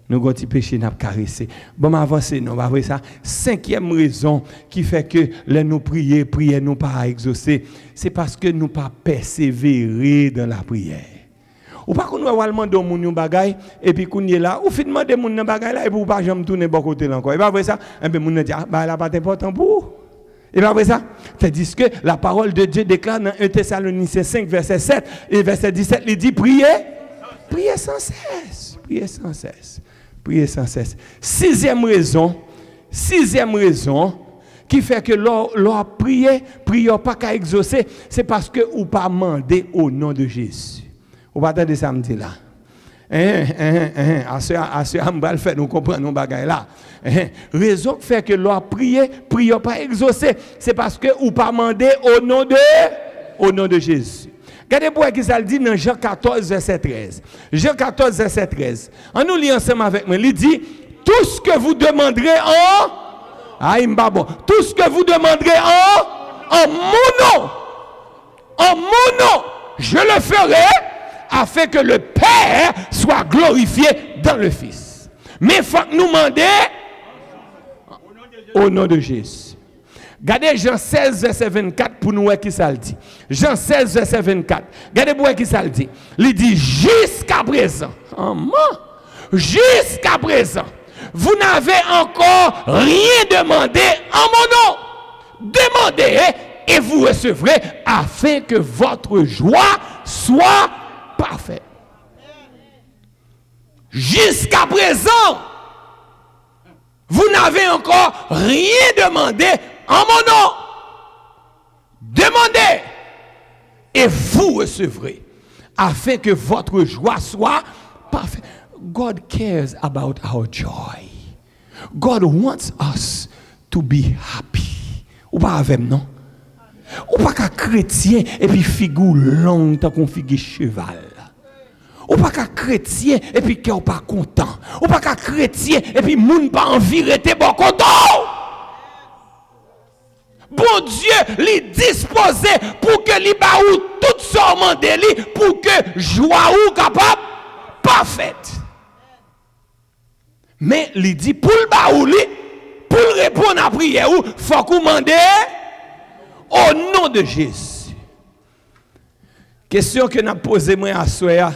[SPEAKER 3] Nous avons un petit péché, nous avons caressé. Bon, avancer, non, va voir ça. Cinquième raison qui fait que nous prions, prière nous pas exaucée, c'est parce que nous pas persévérer dans la prière. Ou pas qu'on nous va demander au monde bagay et puis qu'on est là, ou fin demander moun nan bagay là et puis pas jamais tourner bon côté là encore. Et pas vrai ça, et puis moun dit bah là pas important pour. Et pas vrai ça, tandis que la parole de Dieu déclare dans 1 Thessaloniciens 5 verset 7 et verset 17, il dit priez sans cesse, priez sans cesse. Priez sans cesse. Sixième raison qui fait que l'on prier pas qu'à exaucer, c'est parce que ou pas demander au nom de Jésus. Ou pas attendre samedi là. À ce ambal fait nous comprendre nos bagages là. Raison qui fait que l'on prier pas exaucer, c'est parce que ou pas demander au nom de Jésus. Regardez pour qui ça le dit dans Jean 14 verset 13. Jean 14 verset 13. On nous lit ensemble avec moi. Il dit tout ce que vous demanderez tout ce que vous demanderez en mon nom, je le ferai afin que le Père soit glorifié dans le Fils. Mais il faut que nous demander au nom de Jésus. Regardez Jean 16, verset 24 pour nous voir qui ça le dit. Jean 16, verset 24. Regardez pour voir qui ça le dit. Il dit jusqu'à présent. Jusqu'à présent. Vous n'avez encore rien demandé en mon nom. Demandez et vous recevrez afin que votre joie soit parfaite. Jusqu'à présent, vous n'avez encore rien demandé en mon nom. Demandez et vous recevrez afin que votre joie soit parfaite. God cares about our joy. God wants us to be happy. Ou pas avec non? Ou pas qu'un chrétien et puis figure longue tant qu'on figure cheval. Ou pas qu'un chrétien et puis qu'on pas content. Ou pas qu'un chrétien et puis moun pas envie rester bon content. Bon Dieu, lui disposé pour que lui ba ou tout sorment de lui pour que joie ou capable parfaite. Mais lui dit pour le ba ou lui pour répondre à prière ou faut qu'on demander au nom de Jésus. Question que n'a posé moi à soya.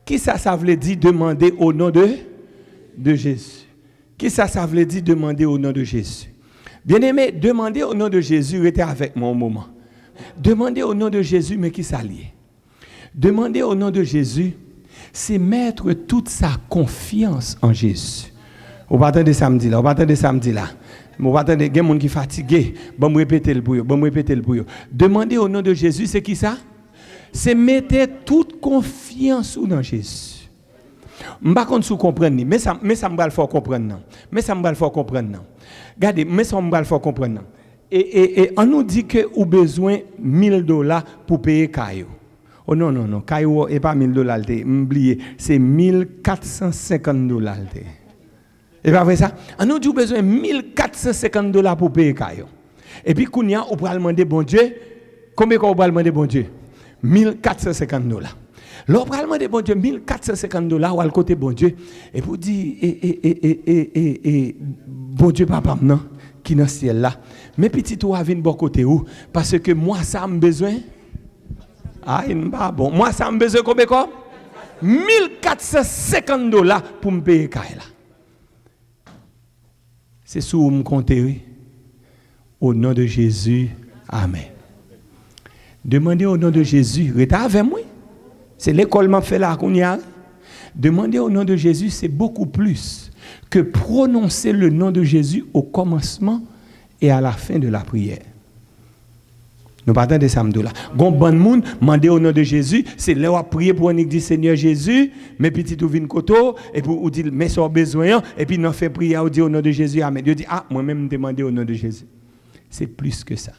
[SPEAKER 3] Qui ça veut dire demander au nom de Jésus? Qui ça veut dire demander au nom de Jésus? Bien-aimé, demander au nom de Jésus, restez avec moi un moment. Demander au nom de Jésus, mais qui s'allie? Demander au nom de Jésus, c'est mettre toute sa confiance en Jésus. On va attendre samedi là, on va attendre samedi là. On va attendre, il y a des gens qui sont fatigués. Bon, répéter le bouillon, Demander au nom de Jésus, c'est qui ça? C'est mettre toute confiance dans Jésus. Je ne sais pas si vous comprenez, mais ça me va le faire comprendre. Regardez, mais ça me va le faire comprendre. Et on nous dit que vous avez besoin de $1000 pour payer Caillou. Oh non, Caillou n'est pas $1000, oubliez, c'est $1450. Et pas vrai ça? On nous dit que vous avez besoin de $1450 pour payer Caillou. Et puis, quand on va demander bon Dieu, combien on va demander bon Dieu? $1450. L'on va demander bon Dieu $1450 ou à côté bon Dieu et vous dit bon Dieu papa non qui dans ciel là mais petit toi vinn bon côté où parce que moi ça me besoin bon moi ça me besoin combien quoi $1450 pour me payer caille là. C'est sous me compter au nom de Jésus. Amen. Demandez au nom de Jésus, restez avec moi. C'est l'école m'a fait là qu'on y a. Demander au nom de Jésus, c'est beaucoup plus que prononcer le nom de Jésus au commencement et à la fin de la prière. Nous partons de samedi là. Gon bon monde demander au nom de Jésus, c'est là où prier pour un dit Seigneur Jésus, mes petits ou vinn koto et pour ou dit mais so besoin et puis nous fait prière ou dit au nom de Jésus amen. Dieu dit moi même demander au nom de Jésus. C'est plus que ça.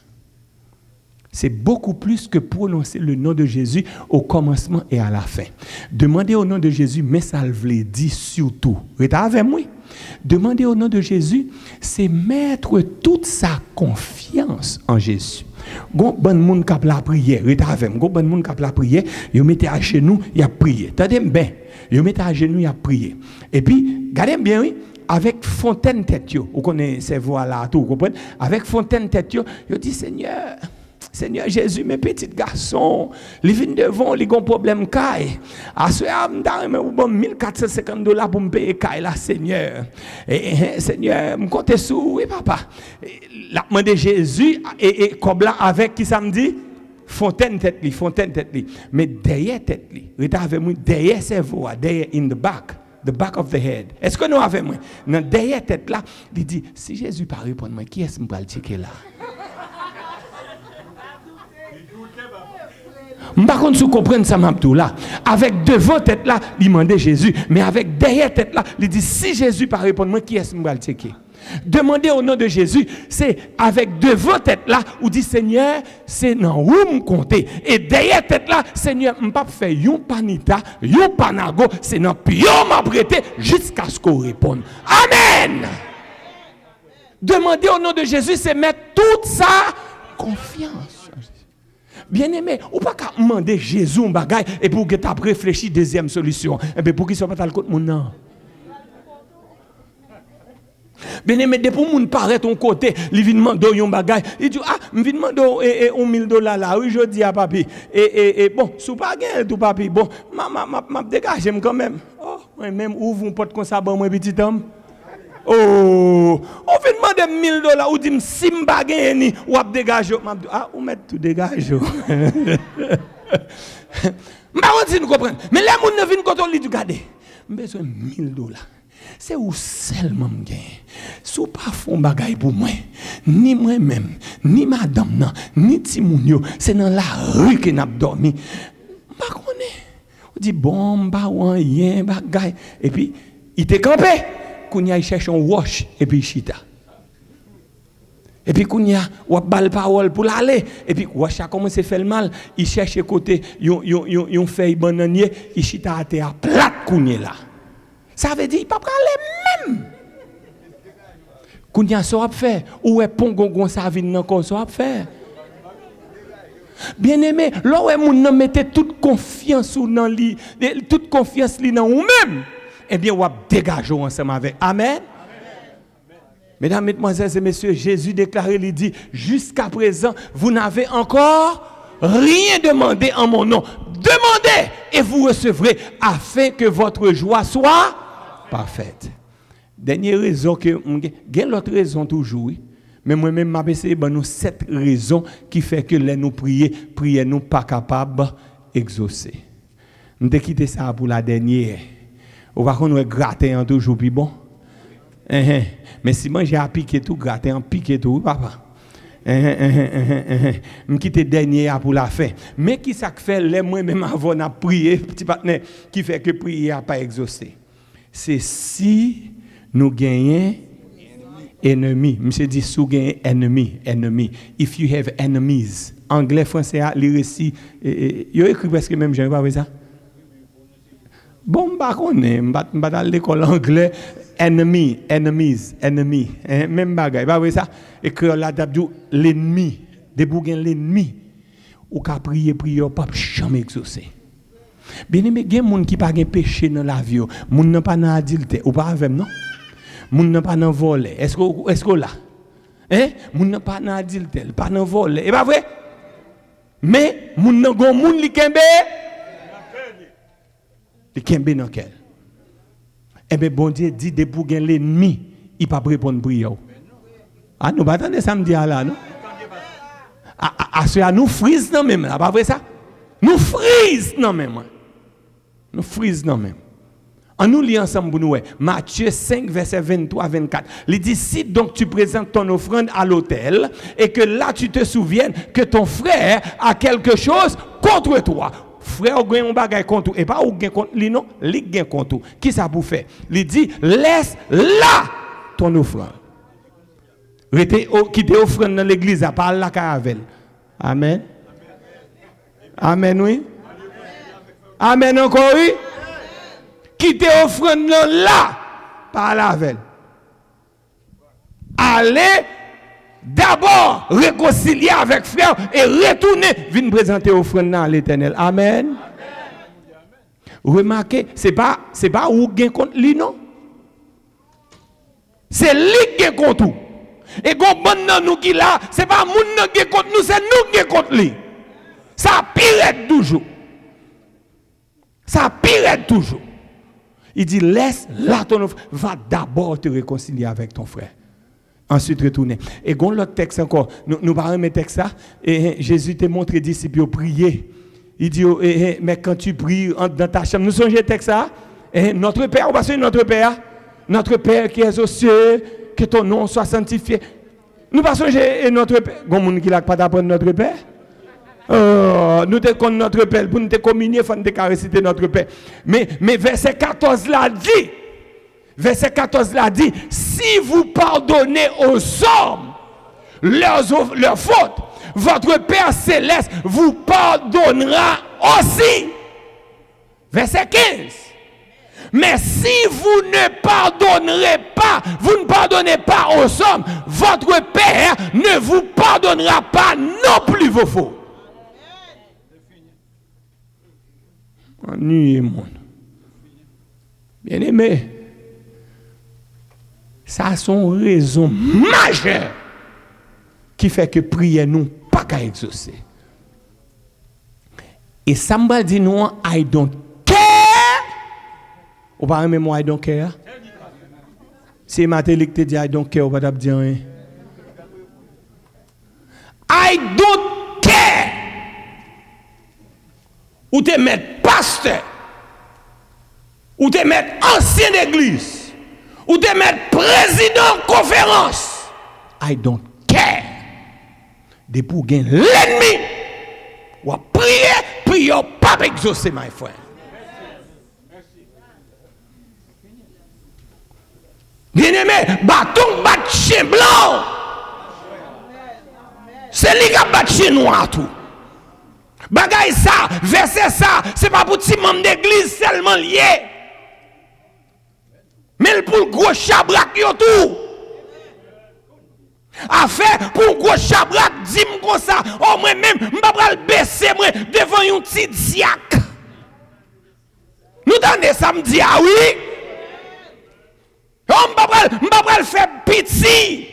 [SPEAKER 3] C'est beaucoup plus que prononcer le nom de Jésus au commencement et à la fin. Demander au nom de Jésus, mais ça veut dire surtout. Restez avec moi. Demander au nom de Jésus, c'est mettre toute sa confiance en Jésus. Gon bon monde qui la prière, rete avec gon bon monde qui la prière, yo mettez à genoux, il a prié. Attendez bien, yo mettez à genoux, il a prié. Et puis, regardez bien oui, avec fontaine tête yo, vous connaissez ces voix là tout, vous comprenez? Avec fontaine tête yo dit Seigneur Jésus, mes petits garçons, ils viennent devant, ils ont un problème caille. À ce moment, je 1450 $ pour me payer caille là, Seigneur. Seigneur, je compte sur oui, papa. La main de Jésus, et comme là, avec qui ça me dit? Fontaine tête li. Mais derrière tête li, derrière ses voix, derrière in the back of the head. Est-ce que nous avons moi? Derrière tête là, il dit, si Jésus pas répondre moi, qui est-ce que je vais checker là? Par contre, si vous comprenez ça, là, avec devant tête là, il demande Jésus, mais avec derrière tête là, il dit si Jésus pas répondre, moi qui est-ce que je vais checker? Demander au nom de Jésus, c'est avec devant tête là, où dit Seigneur, c'est dans où me compter. Et derrière tête là, Seigneur, je ne pas faire yon panita, yon panago, c'est dans pion m'a prêté jusqu'à ce qu'on réponde. Amen. Demander au nom de Jésus, c'est mettre toute sa confiance. Bien-aimé, ou pas qu'à demander Jésus un bagage et pour que tu aies réfléchi deuxième solution. Et bien pour qu'il soit pas dans le côté mon nom. Bien-aimé, depuis que moun paraît ton côté, il vient demander un bagage, il dit je viens demander $1,000 là, oui je dis à papi. Et bon, sous pas gain tout papi. Bon, m'a dégagé quand même. Oh, moi même ouvre un porte comme ça bon moi petit homme. Oh, on vient demander $1,000 ou dit si m'pa gagne ni ou ap dégage. Ou mettre tout dégage. M'pa si nous comprendre. Mais les moun ne viennent quand on lui dit regarder. Besoin $1,000. C'est où seulement m'gagne. Sou pas font bagay pour moi, ni moi-même, ni madame nan, ni Timounio, c'est dans la rue que n'a dormi. M'pa connaît. On dit bon, m'pa rien bagay et puis il était campé. Kounya il cherche un wash et puis chita. Et puis kounya ou bal parole pour l'aller et puis wash a commencé à faire le mal, il cherche côté yon feuille bananier, il chita à terre plate kounya là. Ça veut dire il pas aller même. Kounya ça a fait ou est pongongon ça vinn encore ça a fait. Bien-aimé, là où moun nan mette toute confiance ou nan li, toute confiance li nan ou même. Eh bien, on va dégager ensemble avec. Amen. Mesdames, mesdemoiselles et messieurs, Jésus déclarait, il dit, jusqu'à présent, vous n'avez encore rien demandé en mon nom. Demandez et vous recevrez afin que votre joie soit parfaite. Dernière raison que, il y a l'autre raison toujours, mais moi-même, je vais essayer de nous 7 raisons qui fait que les nous prier nous pas capables d'exaucer. Je vais quitter ça pour la dernière. On va qu'on gratter en toujours plus bon. Mais si moi j'ai à piquer tout, gratter en piquer tout, papa. Je quitte dernier pour la fin. Mais qui ça fait les moi même avant de prier, petit partenaire, qui fait que prier n'a pas exaucé. C'est si nous gagnons ennemis. Monsieur dit sous gagnons ennemi. If you have enemies. Anglais, français, les récits, il écrit presque même, je ne sais pas ça. Bon, je vais à l'école anglais, enemies, même bagaille, pas vrai ça? Écrire là, l'ennemi, des bougains l'ennemi, ou qu'à prier, pas jamais exaucer. Bien aimé, il y a des gens qui n'ont pas péché dans la vie, moun n'a pas dans adultère, ou pas avec non? Moun n'a pas dans voler, est-ce que là? Moun n'a pas dans adultère, pas dans voler, et pas vrai? Mais moun n'a pas moun li kembe. Le kembe dans quel? Eh bien, bon Dieu dit de pour gagner l'ennemi, il pas répondre prière. Ah, nous pas attendre samedi là, non? À nous frise non même là, pas vrai ça? Nous frise non même. Nous frise non même. On nous lit ensemble pour nous. Matthieu 5, verset 23-24. Il dit, si donc tu présentes ton offrande à l'autel et que là tu te souviennes que ton frère a quelque chose contre toi. Frère ou gagne un bagage contre et pas ou gagne contre lui non, lui gagne contre. Qui ça pour faire? Il dit laisse là ton offrande. Qui te offrande dans l'église à parler la caravelle. Amen. Amen oui. Amen encore oui. Qui te offrande là parle avec elle. Allez d'abord réconcilier avec frère et retourner, venir présenter offrande à l'Éternel. Amen. Remarquez, c'est pas où gain contre lui, non? C'est lui qui gain contre nous. Et quand nous qui là, c'est pas moun qui gain contre nous, c'est nous qui gain contre lui. Ça pire toujours. Ça pire toujours. Il dit, laisse là ton offre, va d'abord te réconcilier avec ton frère. Ensuite retourner. Et quand l'autre texte encore, nous parlons de texte ça, et Jésus t'a montré aux disciples prier. Il dit, mais quand tu pries, entre dans ta chambre, nous songeons le texte ça, notre Père, on va sur notre Père qui est aux cieux, que ton nom soit sanctifié. Nous passons notre Père. Il y a des gens qui n'ont pas d'apprendre notre Père. Nous te connaissons notre Père, pour nous te communier, il faut nous réciter notre Père. Mais verset 14 là dit, si vous pardonnez aux hommes leurs fautes, votre Père céleste vous pardonnera aussi. Verset 15. Mais si vous ne pardonnez pas aux hommes, votre Père ne vous pardonnera pas non plus vos fautes. Ennuyé, monde. Bien-aimé, ça sont raisons majeures qui fait que prier nous pas qu'à exaucer. Et ça me dit nous, I don't care. Ou pas même moi, I don't care. Si Matélik te dit I don't care, ou pas dire rien. I don't care. Ou te mettre pasteur, ou te mettre ancien d'église, ou te mettre président de conférence. I don't care. De pour gagner l'ennemi, ou prier pas exaucer, my friend. Bien-aimé, bâton bat chien blanc. C'est lui qui a battu chien noir tout. Bagay ça, verset ça, c'est pas pour petit membre d'église seulement lié. Mais pour le gros chabrak yo tout. Affaire pour gros chabrak, dis-moi comme ça, oh moi même, m'pa pral baisser moi devant un petit diacre. Nous tendez ça me dit ah oui. Oh m'pa pral faire pitié.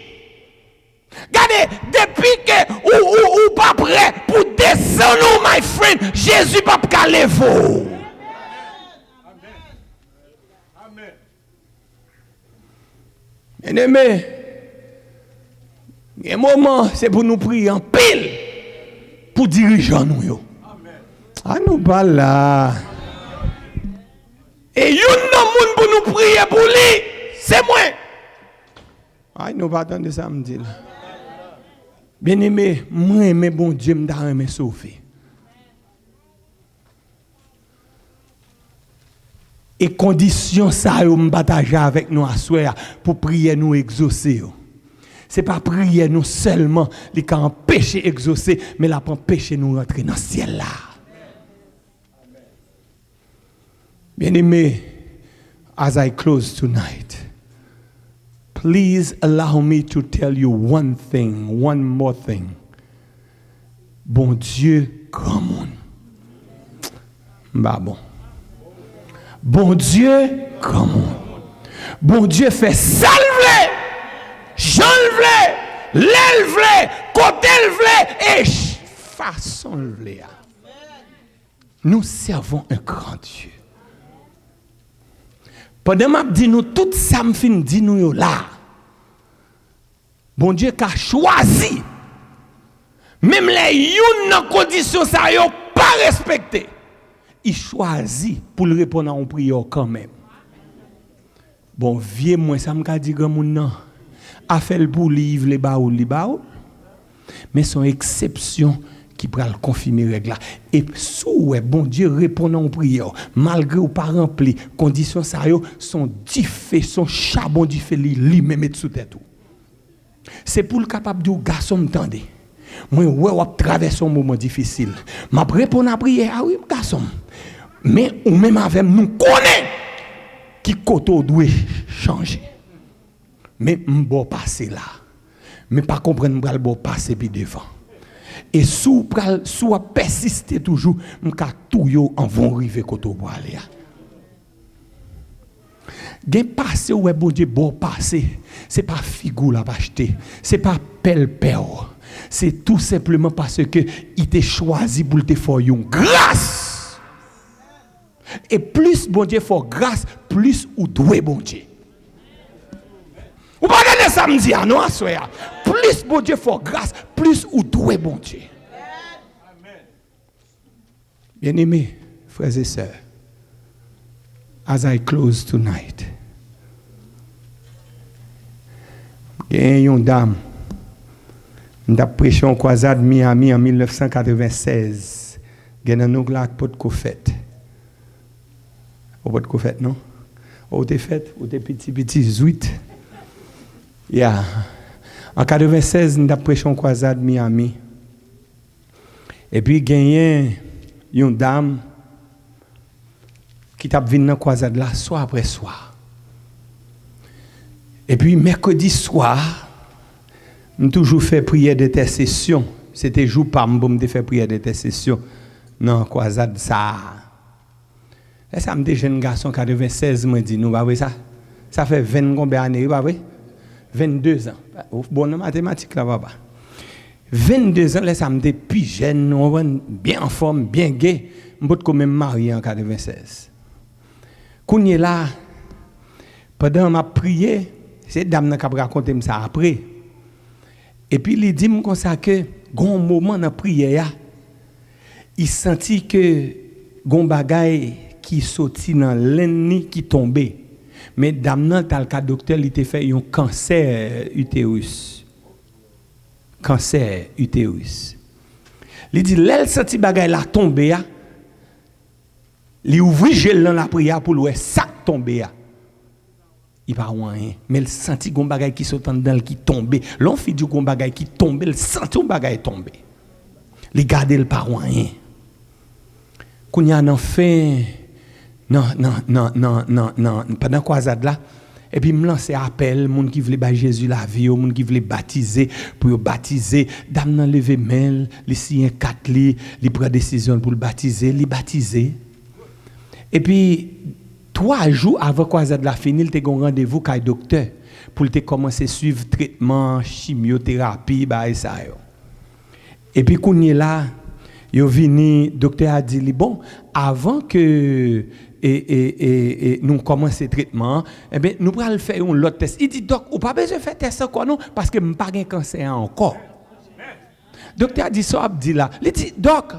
[SPEAKER 3] Regardez, depuis que ou pas prêt pour descendre, my friend, Jésus pas caler vous. Amen. Bien-aimé, un moment, c'est pour nous prier en pile pour diriger nous. Ah, nous pas là. Et il y a un monde pour nous prier pour lui, c'est moi. Ah, nous pas attendre samedi là. Bien-aimé, moi aimé bon Dieu me sauver. Et condition ça yo me partager avec nous à soir pour prier nous exaucer. C'est pas prier nous seulement les qui empêcher exaucer, mais la empêcher nous rentrer dans le ciel là. Bien-aimé, as I close tonight, please allow me to tell you one more thing. Bon Dieu, grand monde. Bah bon. Bon Dieu, grand monde. Bon Dieu fait salver, j'enlève, l'élève, côté et façon lever. Nous servons un grand Dieu. Pendant que je dis nous, tout ça me fin dit nous là. Bon Dieu qui a choisi. Même les yon dans condition ça yo pas respecté. Il choisit pour le répondre à une prière quand même. Bon vieux moi ça me dit grand moun nan. A fait le pour livre les baoul. Mais son exception qui pourra le confirmer règle là. Et sous bon Dieu répond à une prière malgré ou pas rempli conditions ça yo sont diffé son charbon diffé lui même sous tête tout. C'est pour le capable de garçon m'tendez. Moi ouais traverser un moment difficile. M'a répondre à prière ah oui garçon. Mais ou même avec nous connaît qui koto doué changer. Mais m'bo passer là. Mais pas comprendre m'bral bo passer puis devant. Et sous persister toujours, m'ka tout yo en vont river koto pour aller. Gen passé ouais bon Dieu bon passé, c'est pas figou la acheter, c'est pas pelle peur. C'est tout simplement parce que il t'a choisi pour te faire une grâce. Et plus bon Dieu fait grâce, plus ou doué bon Dieu. Ou pas gagner samedi non à soir. Plus bon Dieu fait grâce, plus ou doué bon Dieu. Bien-aimés, frères et sœurs, as I close tonight, il y a une dame, nous avons prêché en croisade Miami en 1996. Il y a un oncle là qui a fait. Au fait, non? Au fait, au petit, zuit. Yeah. En 1996, nous avons prêché en croisade Miami. Et puis, il y a une dame qui t'a venu dans la croisade là, soir après soir. Et puis, mercredi soir, j'ai toujours fait prière d'intercession. C'était jour par mois, je fait prière d'intercession dans la croisade ça. Là, ça me dit, jeune garçon, 96, me dit, nous, ça? Ça fait 20 combien d'années, 22 ans. Bon, en mathématiques, là, papa. 22 ans, là, ça me dit, puis jeune, bien en forme, bien gay. Je suis quand même marié en 96. Quand il est là, pendant ma prière, c'est dame qui a raconté ça après. Et puis, il dit comme ça que, grand moment dans la prière, il sentit que, gon bagay qui sorti dans l'ennemi qui tombait. Mais dame nan tal ka docteur il te fait un cancer utérus. Cancer utérus. Il dit l'elle senti bagay la tomber a. Il ouvri gel dans la prière pour le ça tomber a. Il pas rien, mais il senti gon bagay qui sortant dans qui tomber. L'on fit du gon bagay qui tomber, il senti un bagay tomber. Il garder le pas rien. Qu'on y a en fait non, pendant croisade là, et puis me lancer appel, monde qui voulait ba Jésus la vie, monde qui voulait baptiser, pour baptiser, dame nan lever main, les signes 4 li prend décision pour le baptiser, li baptiser. Et puis 3 jours avant croisade la fini, il te gon rendez-vous kay docteur pour te commencer suivre traitement, chimiothérapie, ba ça yo. Et puis qu'on y là, yo vini, docteur a dit bon, avant que nous commençons le traitement, eh bien, nous allons faire un autre test. Il dit, doc, ou pas besoin de faire test encore, non, parce que je n'ai pas de cancer encore. Docteur a dit ça, il dit là. Il dit, doc,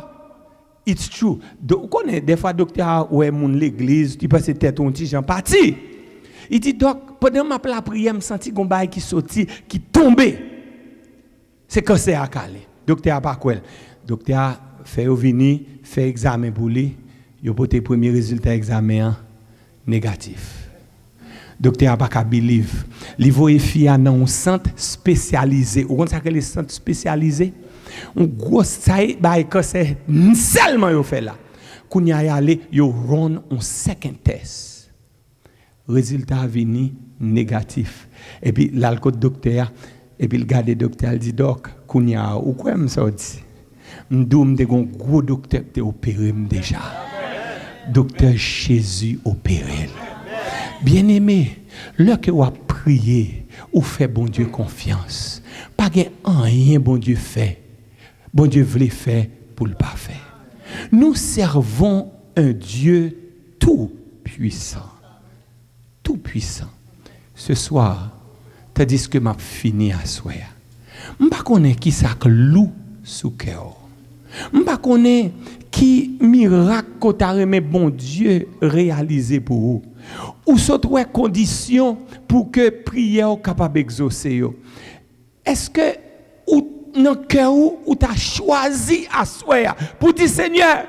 [SPEAKER 3] it's true. Vous connaissez, des fois, docteur, ouais, mon l'église, tu passes tête, on dit, j'en parti. Il dit, doc, pendant la prière, je senti un bail qui sorti, qui tombait. C'est cancer à calé. Docteur a pas quoi. Docteur a fait venir, fait examen pour lui. Il a porté premier résultat examen négatif. Docteur n'a pas qu'à believe. Il voit fille dans un centre spécialisé. Vous connaissez les centres spécialisés? Un gros saï bah cancer seulement yo fait là. Quand y a allé, yo run un second test. Résultat venu négatif. Et puis l'alcool docteur et puis le gars de docteur dit doc, quand y a ou quoi me ça dit. M'doum de gon gros docteur te opéré déjà. Docteur Jésus opéré. Bien-aimé, lorsque vous priez, ou fait bon Dieu confiance. Pas rien bon Dieu fait. Bon Dieu voulait faire pour le pas faire. Nous servons un Dieu tout puissant. Tout puissant. Ce soir, tandis que m'a fini à soir. M'pa connais qui ça que loup sous cœur. M'pa connais qui miracle qu'a remet bon Dieu réalisé pour vous. Ou sont conditions pour que prière capable d'exaucer. Est-ce que ou dans cœur ou t'as choisi à soir pour dire Seigneur,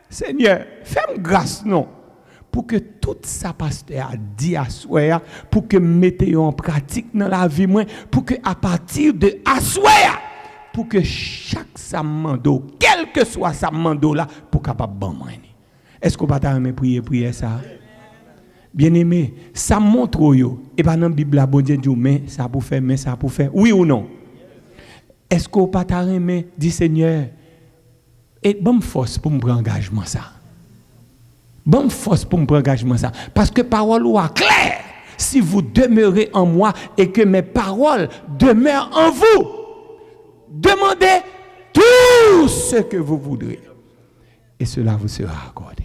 [SPEAKER 3] fais-moi grâce non pour que tout ça pasteur a dit à soir pour que mettez en pratique dans la vie moi pour que à partir de à soir pour que chaque samando, quel que soit samando là, pour capable bon moi. Est-ce qu'on va t'aimer prier ça? Bien-aimé, ça montre yo. Et pas dans la Bible, la bon Dieu dit, mais ça pour faire, mais ça pour faire. Oui ou non? Est-ce qu'on pas t'arrêter, dit Seigneur, et bonne force pour me prendre engagement ça. Bonne force pour me prendre engagement ça. Parce que parole ou claire, si vous demeurez en moi et que mes paroles demeurent en vous, demandez tout ce que vous voudrez. Et cela vous sera accordé.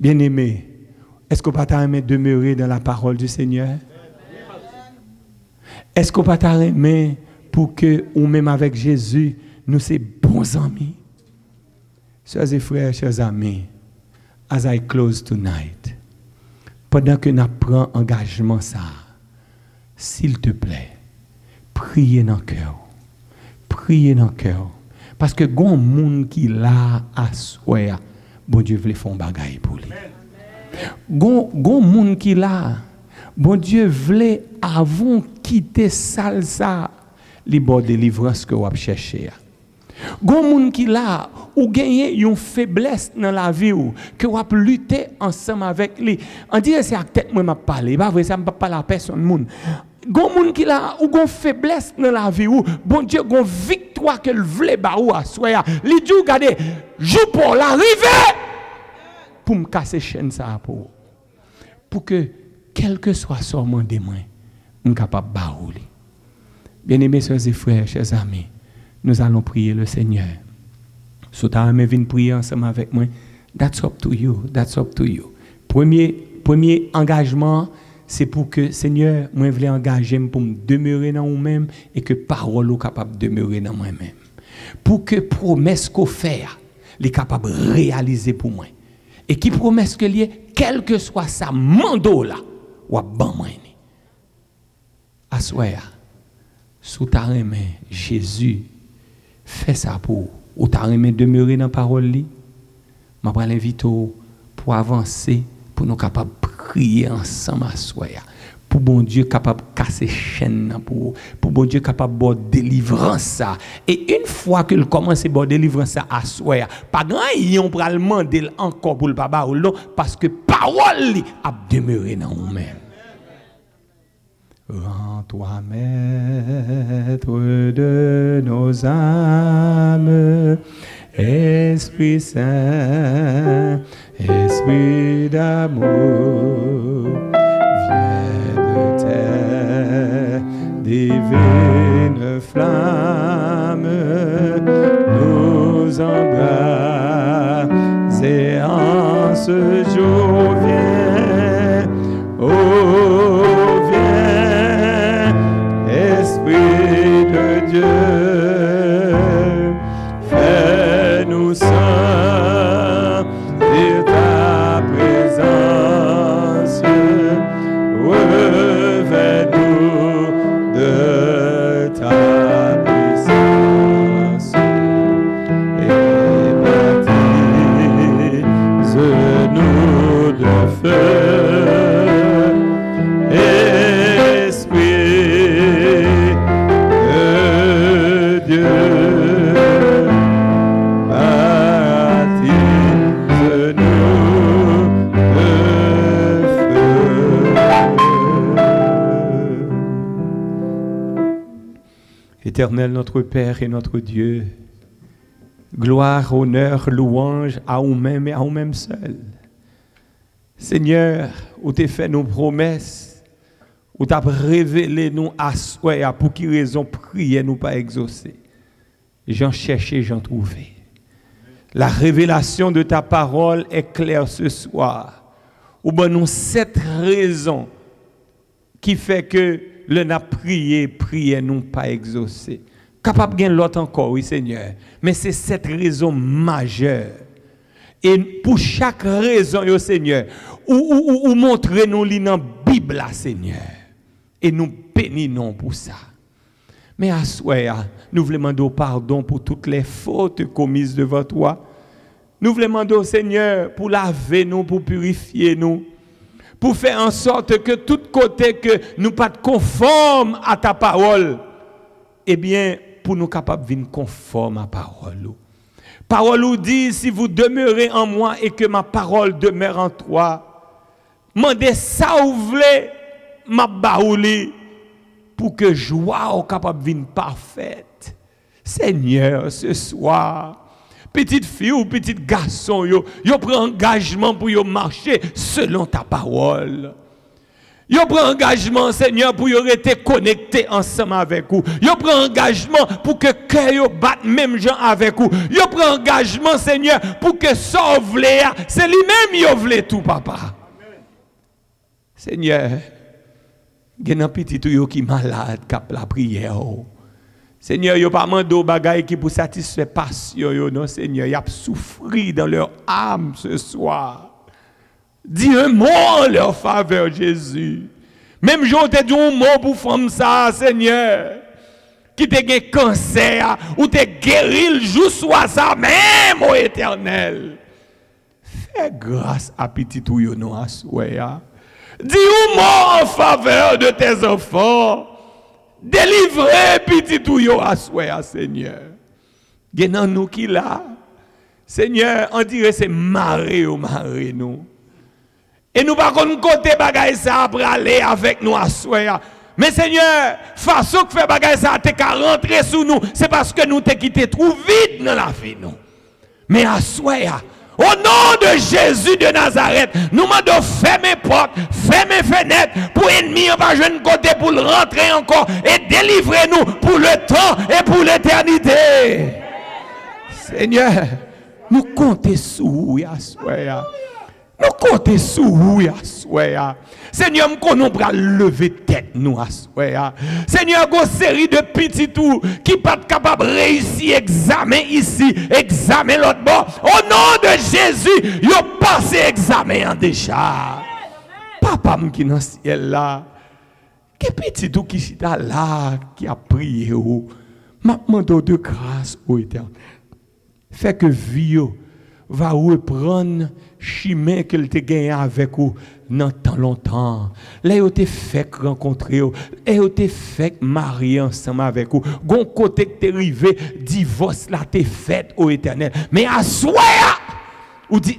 [SPEAKER 3] Bien-aimé, est-ce qu'on peut t'aimer demeurer dans la parole du Seigneur? Est-ce qu'on peut t'aimer pour que, ou même avec Jésus, nous sommes bons amis? Chers et frères, chers amis, as I close tonight, pendant que nous prenons engagement ça, s'il te plaît, priez dans le cœur. Priez dans le cœur. Parce que gon monde qui l'a à soi, bon Dieu veut faire un bagaille pour lui. Gon monde qui l'a, bon Dieu veut avant quitter salle ça, les bon délivrance que vous cherchez. Gon monde qui l'a ou gagner une faiblesse dans la vie ou que vous lutter ensemble avec lui. On dit c'est à tête moi m'a parler, pas vrai ça me pas la personne monde. Gon moun qui la ou gon faiblesse dans la vie ou bon Dieu gon victoire que le vle ba ou à soya li di regardez jou pour l'arriver pour me casser chaîne ça pour que quel que soit son mandé moi on capable ba ou li. Bien-aimés sœurs et frères, chers amis, nous allons prier le Seigneur. Si tu as venir prier ensemble avec moi, that's up to you, that's up to you. Premier engagement, c'est pour que Seigneur, moi je veux engager pour me demeurer dans moi-même et que parole soit capable de demeurer dans moi-même. Pour que promesse qu'on fait, les capable de réaliser pour moi. Et qui promesse que lié, quel que soit sa mando là, ou ban moi. Assoya, sous ta main, Jésus fait ça pour ou ta main demeurer dans la parole li. Je vais l'inviter pour avancer, pour nous capables de prier ensemble à soi. Pour bon Dieu capable de casser chaîne pour bon Dieu capable de délivrance ça. Et une fois qu'il commence à délivrance ça à soi, pas grand yon pour le demander encore pour le papa ou non parce que parole li a demeuré dans nous-mêmes. Rends-toi maître de nos âmes, Esprit Saint, Esprit d'amour, viens de terre, divine flamme, nous embrasse et en ce jour viens, oh viens, Esprit de Dieu, fais-nous sentir ta présence, revêt-nous de ta puissance et baptise-nous de feu, Esprit de Dieu. Éternel notre Père et notre Dieu, gloire, honneur, louange à nous-mêmes et à nous-mêmes seuls. Seigneur, où tu as fait nos promesses, où tu as révélé nous à soi, pour qui raison prier nous pas exaucer. J'en cherchais, j'en trouvais. La révélation de ta parole est claire ce soir. Ou ben nous cette raison qui fait que le n'a prié nous pas exaucé. Capable de l'autre encore, oui Seigneur. Mais c'est cette raison majeure. Et pour chaque raison, yo Seigneur, ou montrez-nous dans la Bible, Seigneur. Et nous bénissons pour ça. Mais à soi, nous voulons demander pardon pour toutes les fautes commises devant toi. Nous voulons demander, Seigneur, pour laver nous, pour purifier nous. Pour faire en sorte que tout côté que nous pas conformes à ta parole, eh bien, pour nous capables de venir conformes à ta parole. Parole nous dit, si vous demeurez en moi et que ma parole demeure en toi, Mandez ça ou voulez, m'a baouli pour que joie soit capable de venir parfaite. Seigneur, ce soir, petite fille ou petit garçon, yo prend engagement pour yo marcher selon ta parole. Yo prend engagement, Seigneur, pour yo rester connecté ensemble avec vous. Yo prend engagement pour que cœur yo batte même gens avec vous. Yo prend engagement, Seigneur, pour que ça vle, c'est lui-même yo vle tout, papa. Seigneur, il y a un petit yo qui malade, cap la prière. Seigneur, yo pas mando bagay qui pour satisfaire passion yo, non Seigneur, y a souffri dans leur âme ce soir. Dis un mot en leur faveur, Jésus. Même j'en te dit un mot pour femme ça, Seigneur. Qui te gen cancer ou te guéri le jour soit ça même au Éternel. Fais grâce à petit ou yo non à souhait. Dis un mot en faveur de tes enfants. Délivrez petit ou yo à souhait, Seigneur. Gen nous qui là. Seigneur, on dirait c'est maré ou maré nous. Et nous pas qu'on côté bagay ça après aller avec nous à souhait. Mais Seigneur, façon que fait bagay ça te ka rentrer sous nous, c'est parce que nous te quitté trop vite dans la vie nous. Mais à souhait, au nom de Jésus de Nazareth, nous demandons fermer porte, fermer fenêtre pour ennemi on va jouer côté pour le rentrer encore et délivrer nous pour le temps et pour l'éternité. Seigneur, nous comptons sur vous à souhait. Nous comptons sur vous à souhait. Seigneur, nous connaissons pas lever tête nous à souhait. Seigneur, une série de petits tours qui pas capable de réussir examen ici, examen l'autre bord. Au nom de Jésus, ils ont passé examen en déjà. Papa qui est dans le ciel là, qui petit tout qui est là, qui a prié, m'a demandé de grâce au Éternel. Fait que vie va reprendre chemin qu'elle te gagné avec vous dans tant longtemps. Là, vous te fait rencontrer, et vous te fait marier ensemble avec vous. Gon côté que t'es arrivé, divorce là t'es fait au Éternel. Mais à soi, vous dit,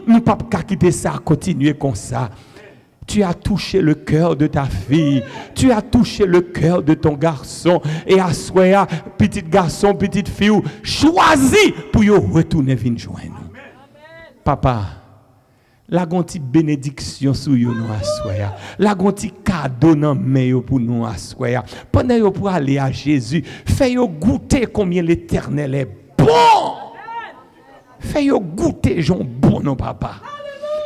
[SPEAKER 3] nous pas quitter ça, continuer comme ça. Tu as touché le cœur de ta fille. Tu as touché le cœur de ton garçon. Et à soi, petit garçon, petite fille, choisis pour y retourner venir joindre. Papa, la gonti bénédiction sur nous à soya. La gonti cadeau dans main pour nous à soya. Pendant yo pour aller à Jésus, fais yo goûter combien l'Éternel est bon. Fais yo goûter Jean bon non papa.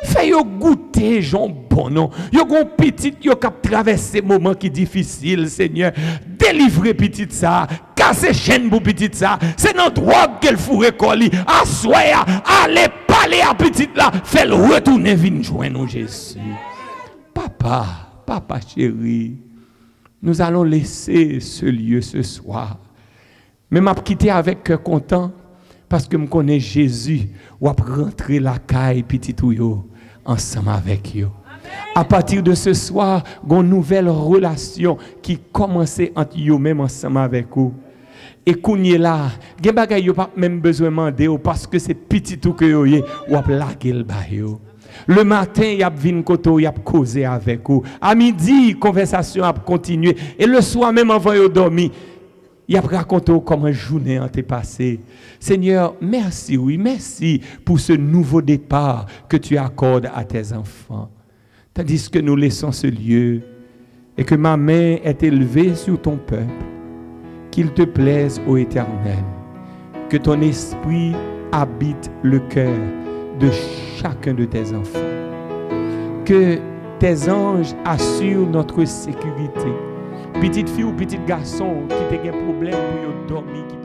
[SPEAKER 3] Fais yo goûter Jean bon non. Yo gon petit yo cap traverser moment qui difficile Seigneur. Délivrer petit ça, casser chaîne pour petit ça. C'est dans drogue qu'elle fourre colis. À soya, allez parler à petit là, fais-le retourner venir joindre Jésus. Papa chéri, nous allons laisser ce lieu ce soir. Mais m'a quitté avec cœur content parce que me connais Jésus ou rentrer la caille petit ou yo ensemble avec yo. À partir de ce soir, une nouvelle relation qui commence entre eux même ensemble avec vous. Et qu'on y est là, gen bagay yo pas même besoin demander parce que c'est petit tout que yo y ou a plaquer le bayo. Le matin, y a vinn koto, y a causer avec vous. À midi, conversation a continué et le soir même avant de dormir, y a raconté comment journée a été passée. Seigneur, merci pour ce nouveau départ que tu accordes à tes enfants. Tandis que nous laissons ce lieu et que ma main est élevée sur ton peuple. Qu'il te plaise, ô Éternel, que ton esprit habite le cœur de chacun de tes enfants. Que tes anges assurent notre sécurité. Petite fille ou petit garçon qui a des problèmes pour dormir, qui